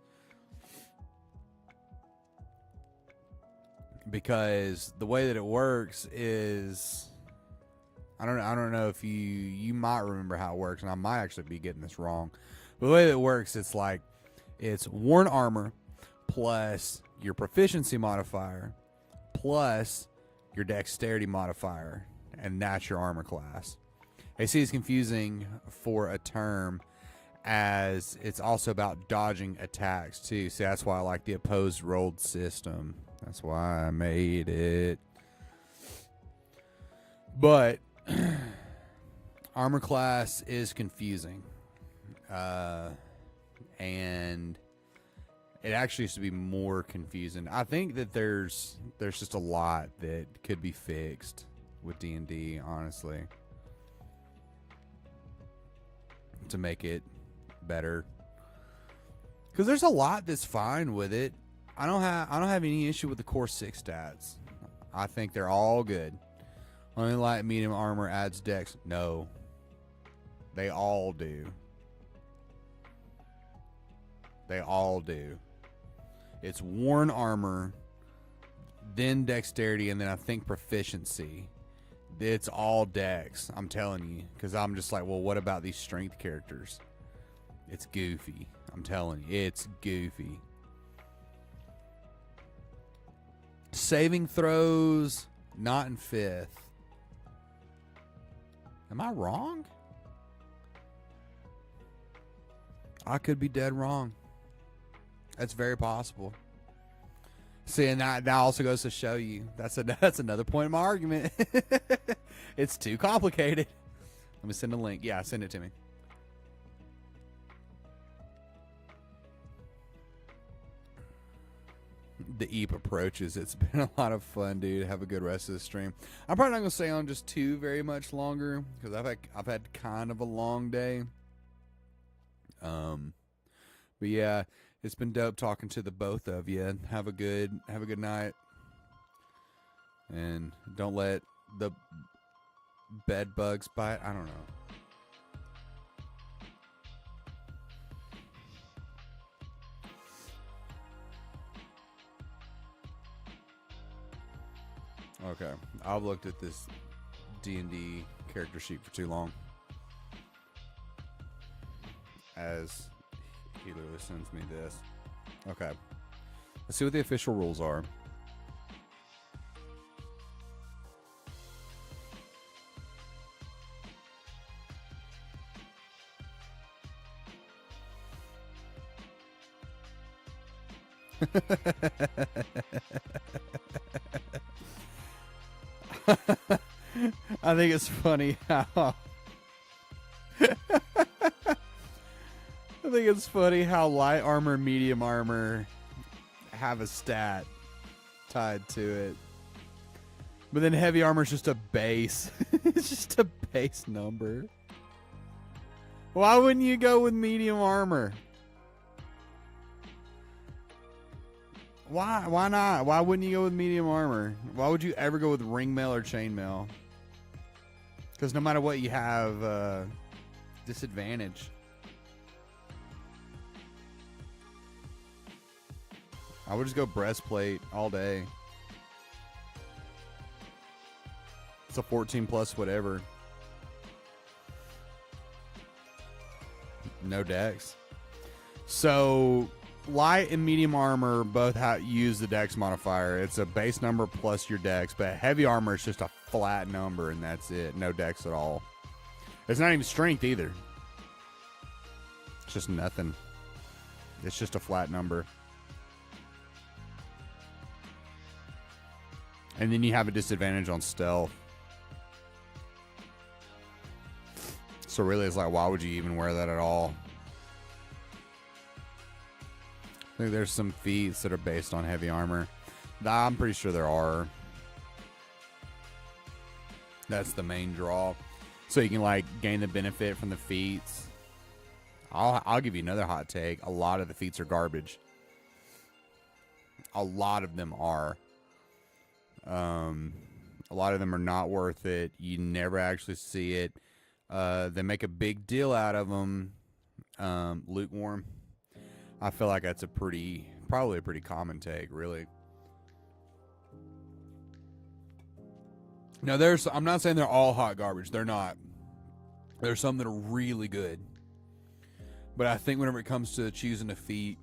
Because the way that it works is, I don't know if you might remember how it works, and I might actually be getting this wrong. But the way that it works, it's worn armor plus your proficiency modifier plus your dexterity modifier, and that's your armor class. AC is confusing for a term, as it's also about dodging attacks too. So that's why I like the opposed rolled system. That's why I made it. But armor class is confusing. And it actually used to be more confusing. I think that there's just a lot that could be fixed with D&D, honestly, to make it better. Because there's a lot that's fine with it. I don't have any issue with the core 6 stats. I think they're all good. Only light medium armor adds dex. No. They all do. They all do. It's worn armor, then dexterity, and then I think proficiency. It's all dex. I'm telling you, because I'm just like, well, what about these strength characters? It's goofy. I'm telling you, it's goofy. Saving throws, not in 5th. Am I wrong? I could be dead wrong. That's very possible. See, and that also goes to show you that's another point of my argument. It's too complicated. Let me send a link. Yeah, send it to me. The Eep approaches. It's been a lot of fun, dude. Have a good rest of the stream. I'm probably not gonna stay on just too very much longer because I've had kind of a long day. But yeah, it's been dope talking to the both of you. Have a good night, and don't let the bed bugs bite. I don't know. Okay, I've looked at this D&D character sheet for too long. As he literally sends me this. Okay, let's see what the official rules are. I think it's funny how light armor, medium armor have a stat tied to it. But then heavy armor is just a base. It's just a base number. Why wouldn't you go with medium armor? Why not? Why wouldn't you go with medium armor? Why would you ever go with ring mail or chain mail? Because no matter what, you have disadvantage. I would just go breastplate all day. It's a 14 plus whatever. No dex. So light and medium armor both use the dex modifier. It's a base number plus your dex, but heavy armor is just a flat number and that's it. No dex at all. It's not even strength either. It's just nothing. It's just a flat number. And then you have a disadvantage on stealth. So really it's like, why would you even wear that at all? I think there's some feats that are based on heavy armor. I'm pretty sure there are. That's the main draw. So you can like gain the benefit from the feats. I'll give you another hot take. A lot of the feats are garbage. A lot of them are. A lot of them are not worth it. You never actually see it. They make a big deal out of them. Lukewarm. I feel like that's probably a pretty common take, really. Now, I'm not saying they're all hot garbage. They're not. There's some that are really good. But I think whenever it comes to choosing a feat,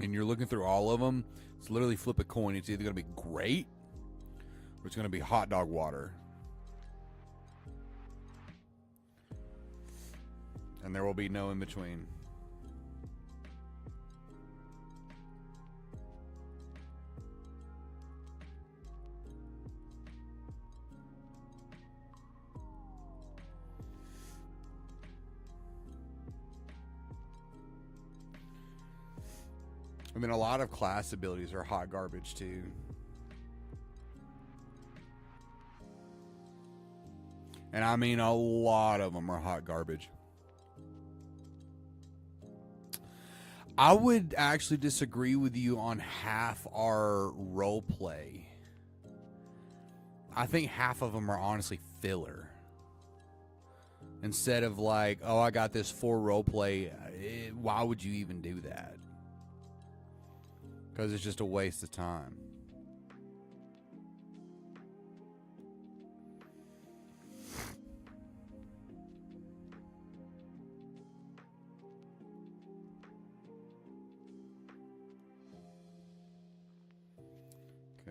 and you're looking through all of them, it's literally flip a coin. It's either going to be great, or it's going to be hot dog water. And there will be no in between. I mean, a lot of class abilities are hot garbage too. And I mean, a lot of them are hot garbage. I would actually disagree with you on half our role play. I think half of them are honestly filler. Instead of like, oh, I got this 4 role play, why would you even do that? Because it's just a waste of time.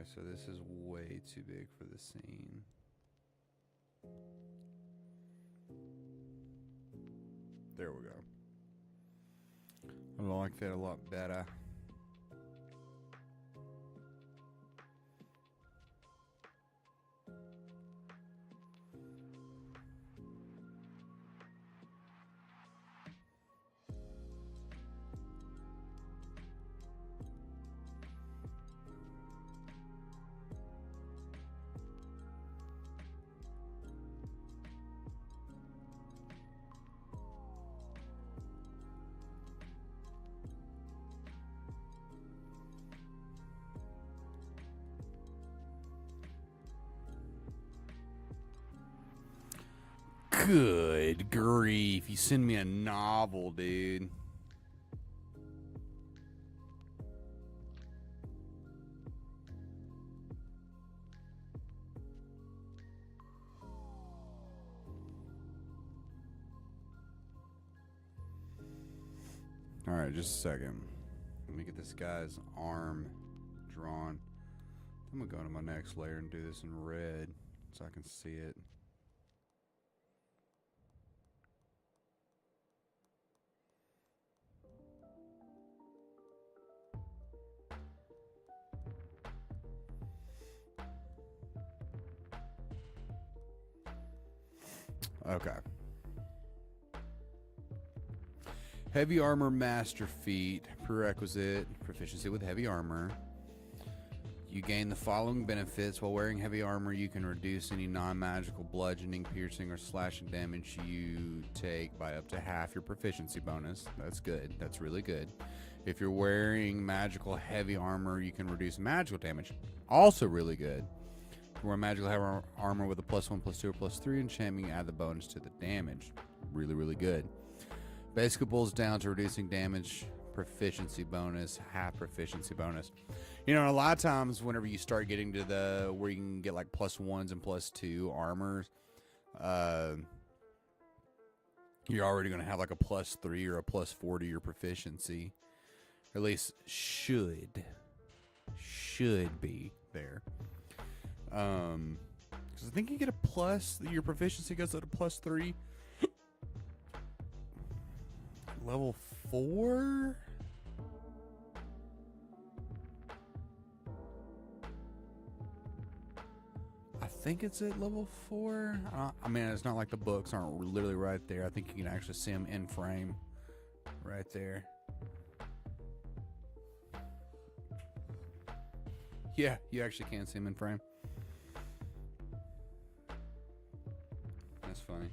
Okay, so this is way too big for the scene. There we go. I like that a lot better. Good grief. You send me a novel, dude. Alright, just a second. Let me get this guy's arm drawn. I'm going to go to my next layer and do this in red so I can see it. Okay. Heavy armor master feat. Prerequisite. Proficiency with heavy armor. You gain the following benefits. While wearing heavy armor, you can reduce any non-magical bludgeoning, piercing, or slashing damage you take by up to half your proficiency bonus. That's good. That's really good. If you're wearing magical heavy armor, you can reduce magical damage. Also really good. If you wear magical heavy armor with a +1, +2, or +3 enchantment, you add the bonus to the damage. Really, really good. Basically boils down to reducing damage, proficiency bonus, half proficiency bonus. You know, a lot of times whenever you start getting to the where you can get like +1s and +2 armors, you're already going to have like a +3 or a +4 to your proficiency. Or at least should be there. Because I think you get a plus, your proficiency goes up to +3. Level 4? I think it's at level 4. I mean, it's not like the books aren't literally right there. I think you can actually see them in frame right there. Yeah, you actually can see them in frame. That's funny.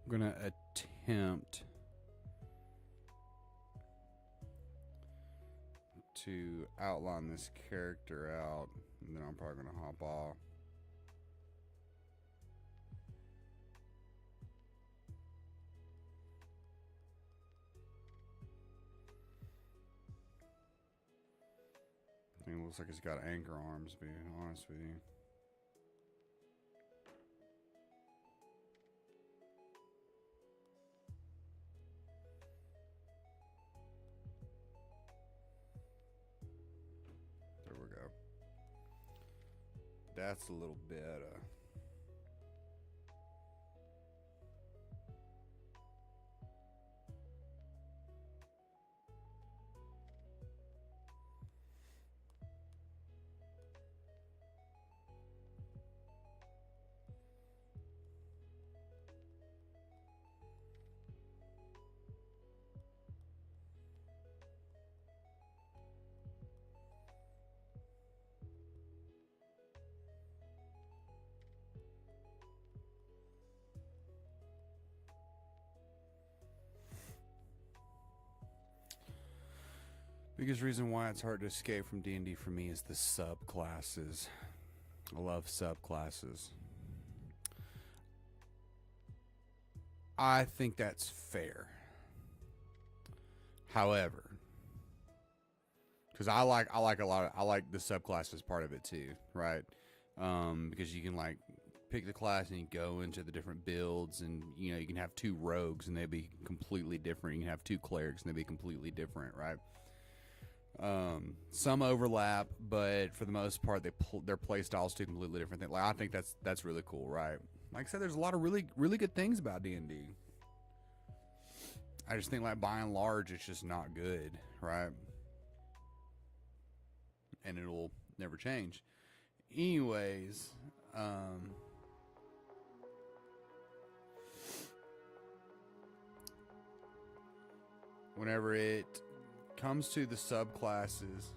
I'm gonna attempt to outline this character out, and then I'm probably gonna hop off. I mean, it looks like he's got anchor arms, to be honest with you. that's a little better. Biggest reason why it's hard to escape from D&D for me is the subclasses. I love subclasses. I think that's fair. However, because I like the subclasses part of it too, right? Because you can like pick the class and you go into the different builds, and you know you can have 2 rogues and they'd be completely different. You can have 2 clerics and they'd be completely different, right? Some overlap, but for the most part, their play styles do completely different things. Like I think that's really cool, right? Like I said, there's a lot of really good things about D&D. I just think, like, by and large, it's just not good, right? And it'll never change. Anyways, whenever it comes to the subclasses,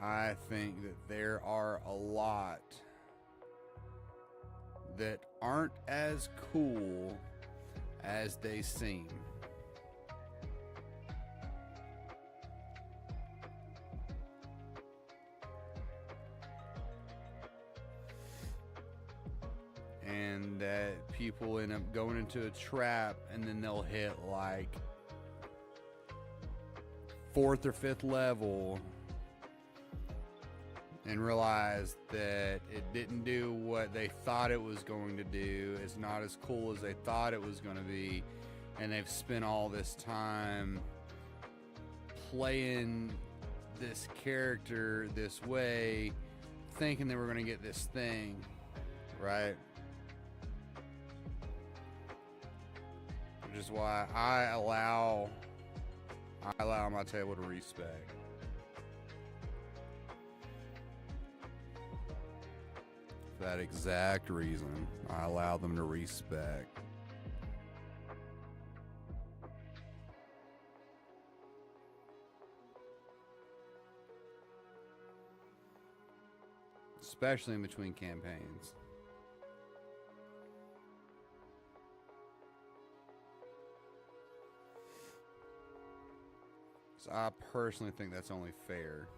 I think that there are a lot that aren't as cool as they seem. And that people end up going into a trap, and then they'll hit like 4th or 5th level and realize that it didn't do what they thought it was going to do. It's not as cool as they thought it was going to be, and they've spent all this time playing this character this way, thinking they were going to get this thing, right? Which is why I allow my table to respec. For that exact reason, I allow them to respec. Especially in between campaigns. So I personally think that's only fair.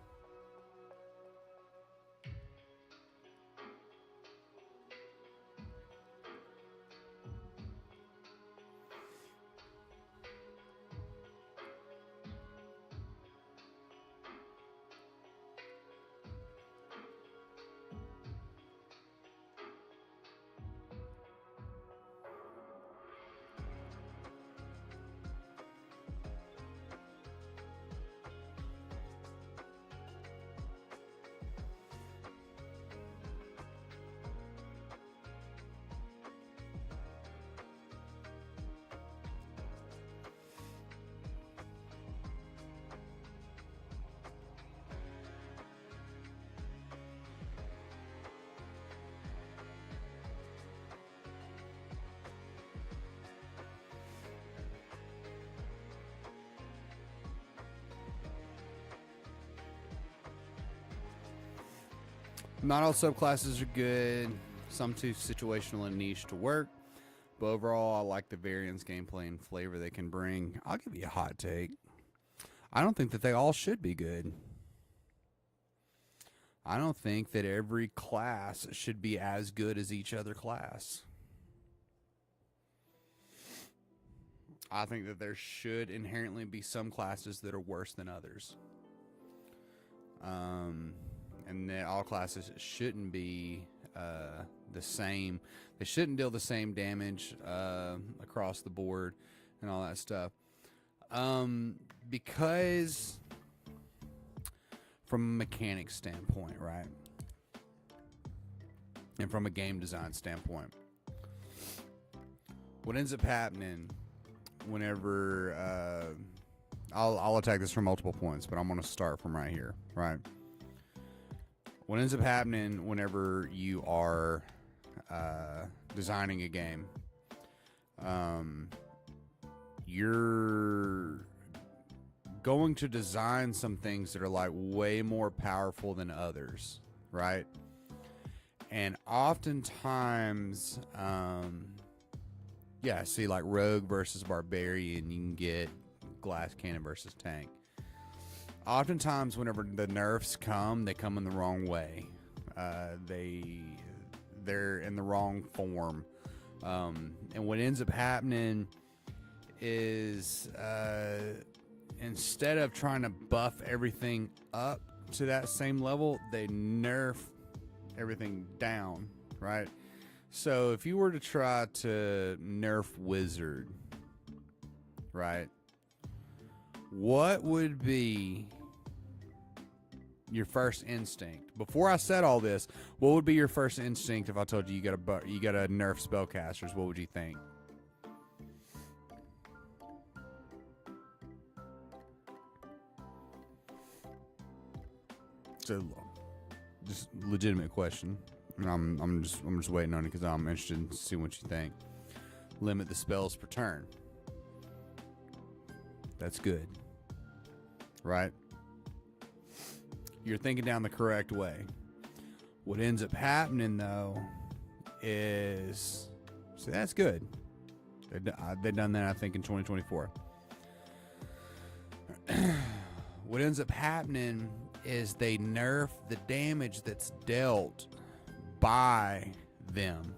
Not all subclasses are good. Some too situational and niche to work. But overall, I like the variance, gameplay, and flavor they can bring. I'll give you a hot take. I don't think that they all should be good. I don't think that every class should be as good as each other class. I think that there should inherently be some classes that are worse than others. And that all classes shouldn't be the same. They shouldn't deal the same damage across the board and all that stuff. Because from a mechanic standpoint, right? And from a game design standpoint. What ends up happening whenever I'll attack this from multiple points, but I'm going to start from right here, right? What ends up happening whenever you are designing a game, you're going to design some things that are like way more powerful than others, right? And oftentimes, see, like Rogue versus Barbarian, you can get Glass Cannon versus Tank. Oftentimes, whenever the nerfs come, they come in the wrong way. They're in the wrong form. And what ends up happening is instead of trying to buff everything up to that same level, they nerf everything down, right? So if you were to try to nerf Wizard, right, what would be your first instinct? Before I said all this, what would be your first instinct if I told you you got to nerf spellcasters? What would you think? So, just legitimate question. I'm just waiting on it because I'm interested in seeing what you think. Limit the spells per turn. That's good, right? You're thinking down the correct way. What ends up happening though is, see, that's good. They've done that, I think, in 2024. What ends up happening is they nerf the damage that's dealt by them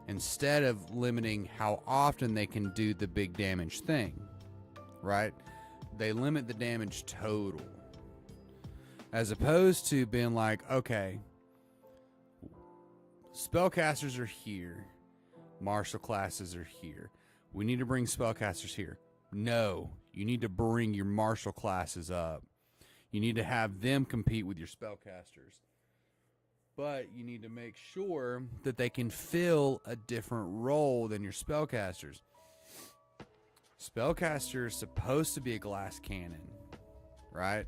instead of limiting how often they can do the big damage thing, right? They limit the damage total, as opposed to being like, okay, spellcasters are here, martial classes are here, we need to bring spellcasters here. No, you need to bring your martial classes up. You need to have them compete with your spellcasters. But you need to make sure that they can fill a different role than your spellcasters. Spellcaster is supposed to be a glass cannon, right?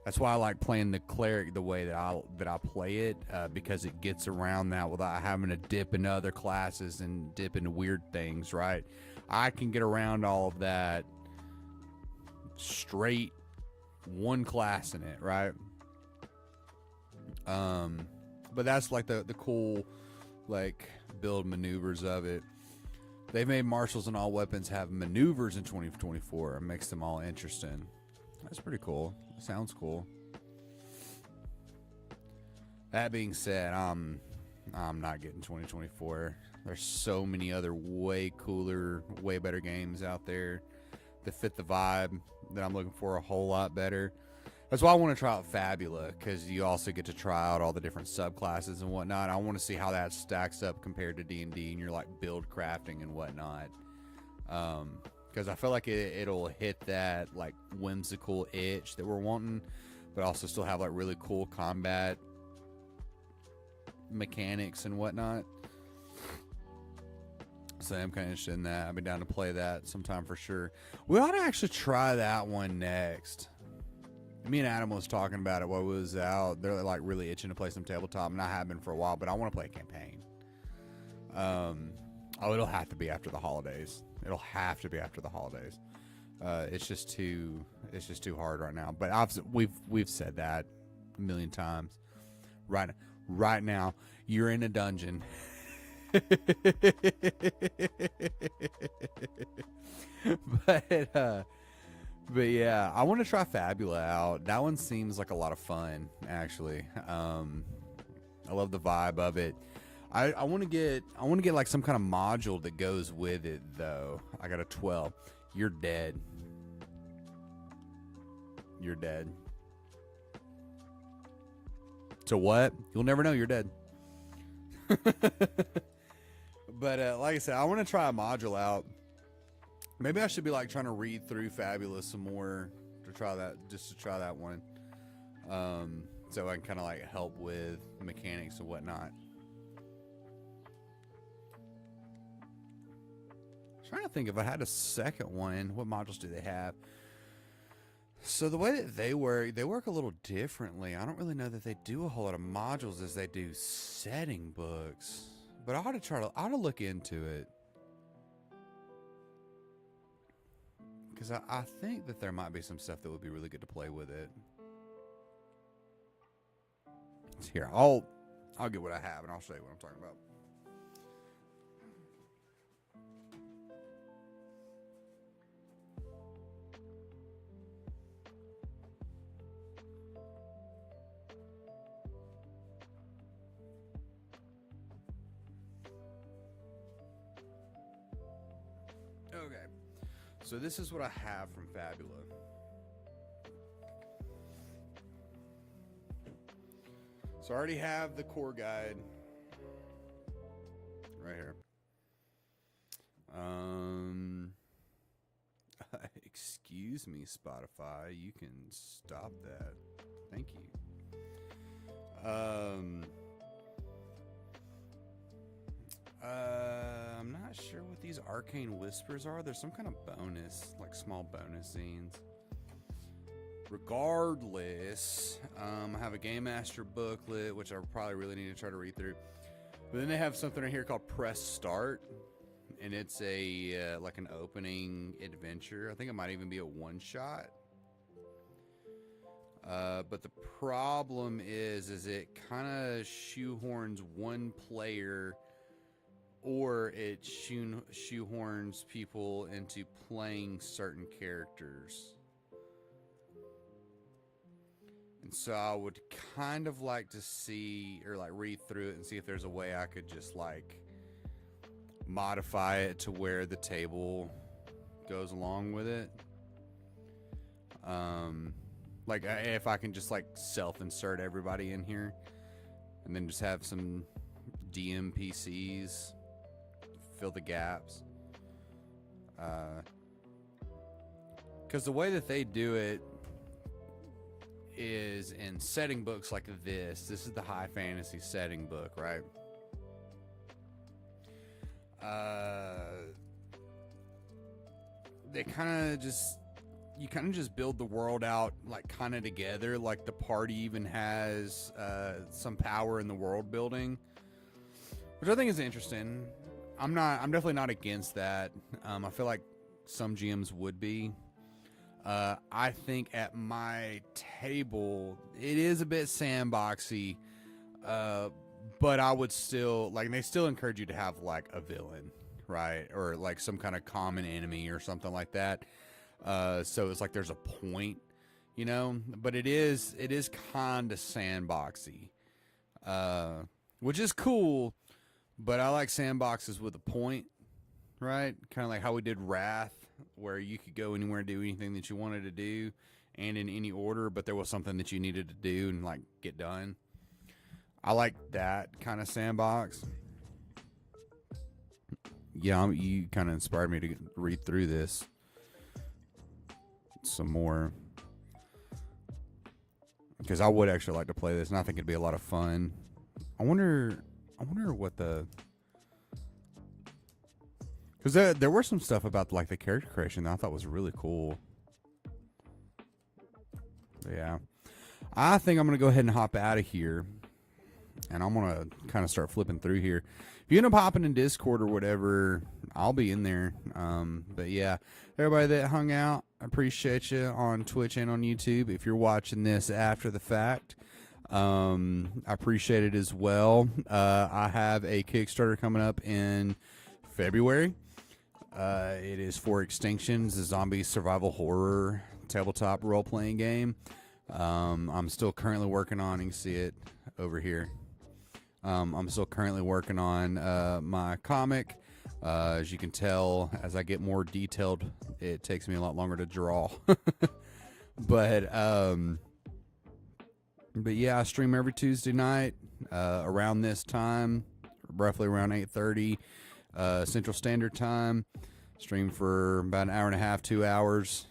That's why I like playing the cleric the way that I play it, because it gets around that without having to dip into other classes and dip into weird things, right? I can get around all of that straight one class in it, right? But that's like the cool like build maneuvers of it. They've made martials and all weapons have maneuvers in 2024. It makes them all interesting. That's pretty cool. Sounds cool. That being said, I'm not getting 2024. There's so many other way cooler, way better games out there that fit the vibe that I'm looking for a whole lot better. That's why I want to try out Fabula, because you also get to try out all the different subclasses and whatnot. I want to see how that stacks up compared to D&D and your like build crafting and whatnot. Because I feel like it'll hit that like whimsical itch that we're wanting, but also still have like really cool combat mechanics and whatnot. So I'm kind of interested in that. I'll be down to play that sometime for sure. We ought to actually try that one next. Me and Adam was talking about it while it was out. They're like really itching to play some tabletop, and I have been for a while, but I want to play a campaign. It'll have to be after the holidays. It'll have to be after the holidays. It's just too hard right now. But we've said that a million times. Right now, you're in a dungeon. But yeah, I want to try Fabula out. That one seems like a lot of fun, actually. I love the vibe of it. I want to get like some kind of module that goes with it though. I got a 12. You're dead. You're dead. So what? You'll never know. You're dead. But like I said, I want to try a module out. Maybe I should be like trying to read through Fabula some more to try that, just to try that one. So I can kind of like help with mechanics and whatnot. Trying to think if I had a second one. What modules do they have? So the way that they work a little differently. I don't really know that they do a whole lot of modules as they do setting books. But I ought to look into it. Because I think that there might be some stuff that would be really good to play with it. So here, I'll get what I have and I'll show you what I'm talking about. Okay, so this is what I have from Fabula. So I already have the core guide right here. Excuse me, Spotify. You can stop that. Thank you. I'm not sure what these arcane whispers are. There's some kind of bonus, like small bonus scenes. Regardless, I have a Game Master booklet, which I probably really need to try to read through. But then they have something right here called Press Start, and it's a like an opening adventure. I think it might even be a one-shot. But the problem is it kind of shoehorns one player, or it shoehorns people into playing certain characters. And so I would kind of like to see, or like read through it and see if there's a way I could just like modify it to where the table goes along with it. Like if I can just like self-insert everybody in here and then just have some DM PCs fill the gaps. Because the way that they do it is in setting books like this. This is the high fantasy setting book, right? They kind of just, you kind of just build the world out like kind of together. Like the party even has some power in the world building, which I think is interesting. I'm definitely not against that. I feel like some GMs would be. I think at my table, it is a bit sandboxy, but I would still, like, they still encourage you to have, like, a villain, right? Or, like, some kind of common enemy or something like that. So it's like there's a point, you know? But it is kind of sandboxy, which is cool, but I like sandboxes with a point, right? Kind of like how we did Wrath, where you could go anywhere and do anything that you wanted to do and in any order, but there was something that you needed to do and like get done. I like that kind of sandbox. Yeah, you kind of inspired me to read through this some more, because I would actually like to play this, and I think it'd be a lot of fun. I wonder what the... Because there were some stuff about like the character creation that I thought was really cool. But yeah, I think I'm gonna go ahead and hop out of here, and I'm gonna kind of start flipping through here. If you end up hopping in Discord or whatever, I'll be in there. But yeah, everybody that hung out, I appreciate you on Twitch and on YouTube. If you're watching this after the fact, I appreciate it as well. I have a Kickstarter coming up in February. It is for Extinctions, a zombie survival horror tabletop role-playing game. I'm still currently working on, you can see it over here. I'm still currently working on my comic. As you can tell, as I get more detailed, it takes me a lot longer to draw. But yeah, I stream every Tuesday night around this time, roughly around 8:30 Central Standard Time. Stream for about an hour and a half, 2 hours.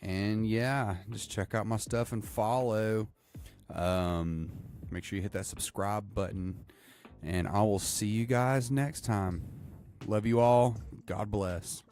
And yeah, just check out my stuff and follow. Make sure you hit that subscribe button. And I will see you guys next time. Love you all. God bless.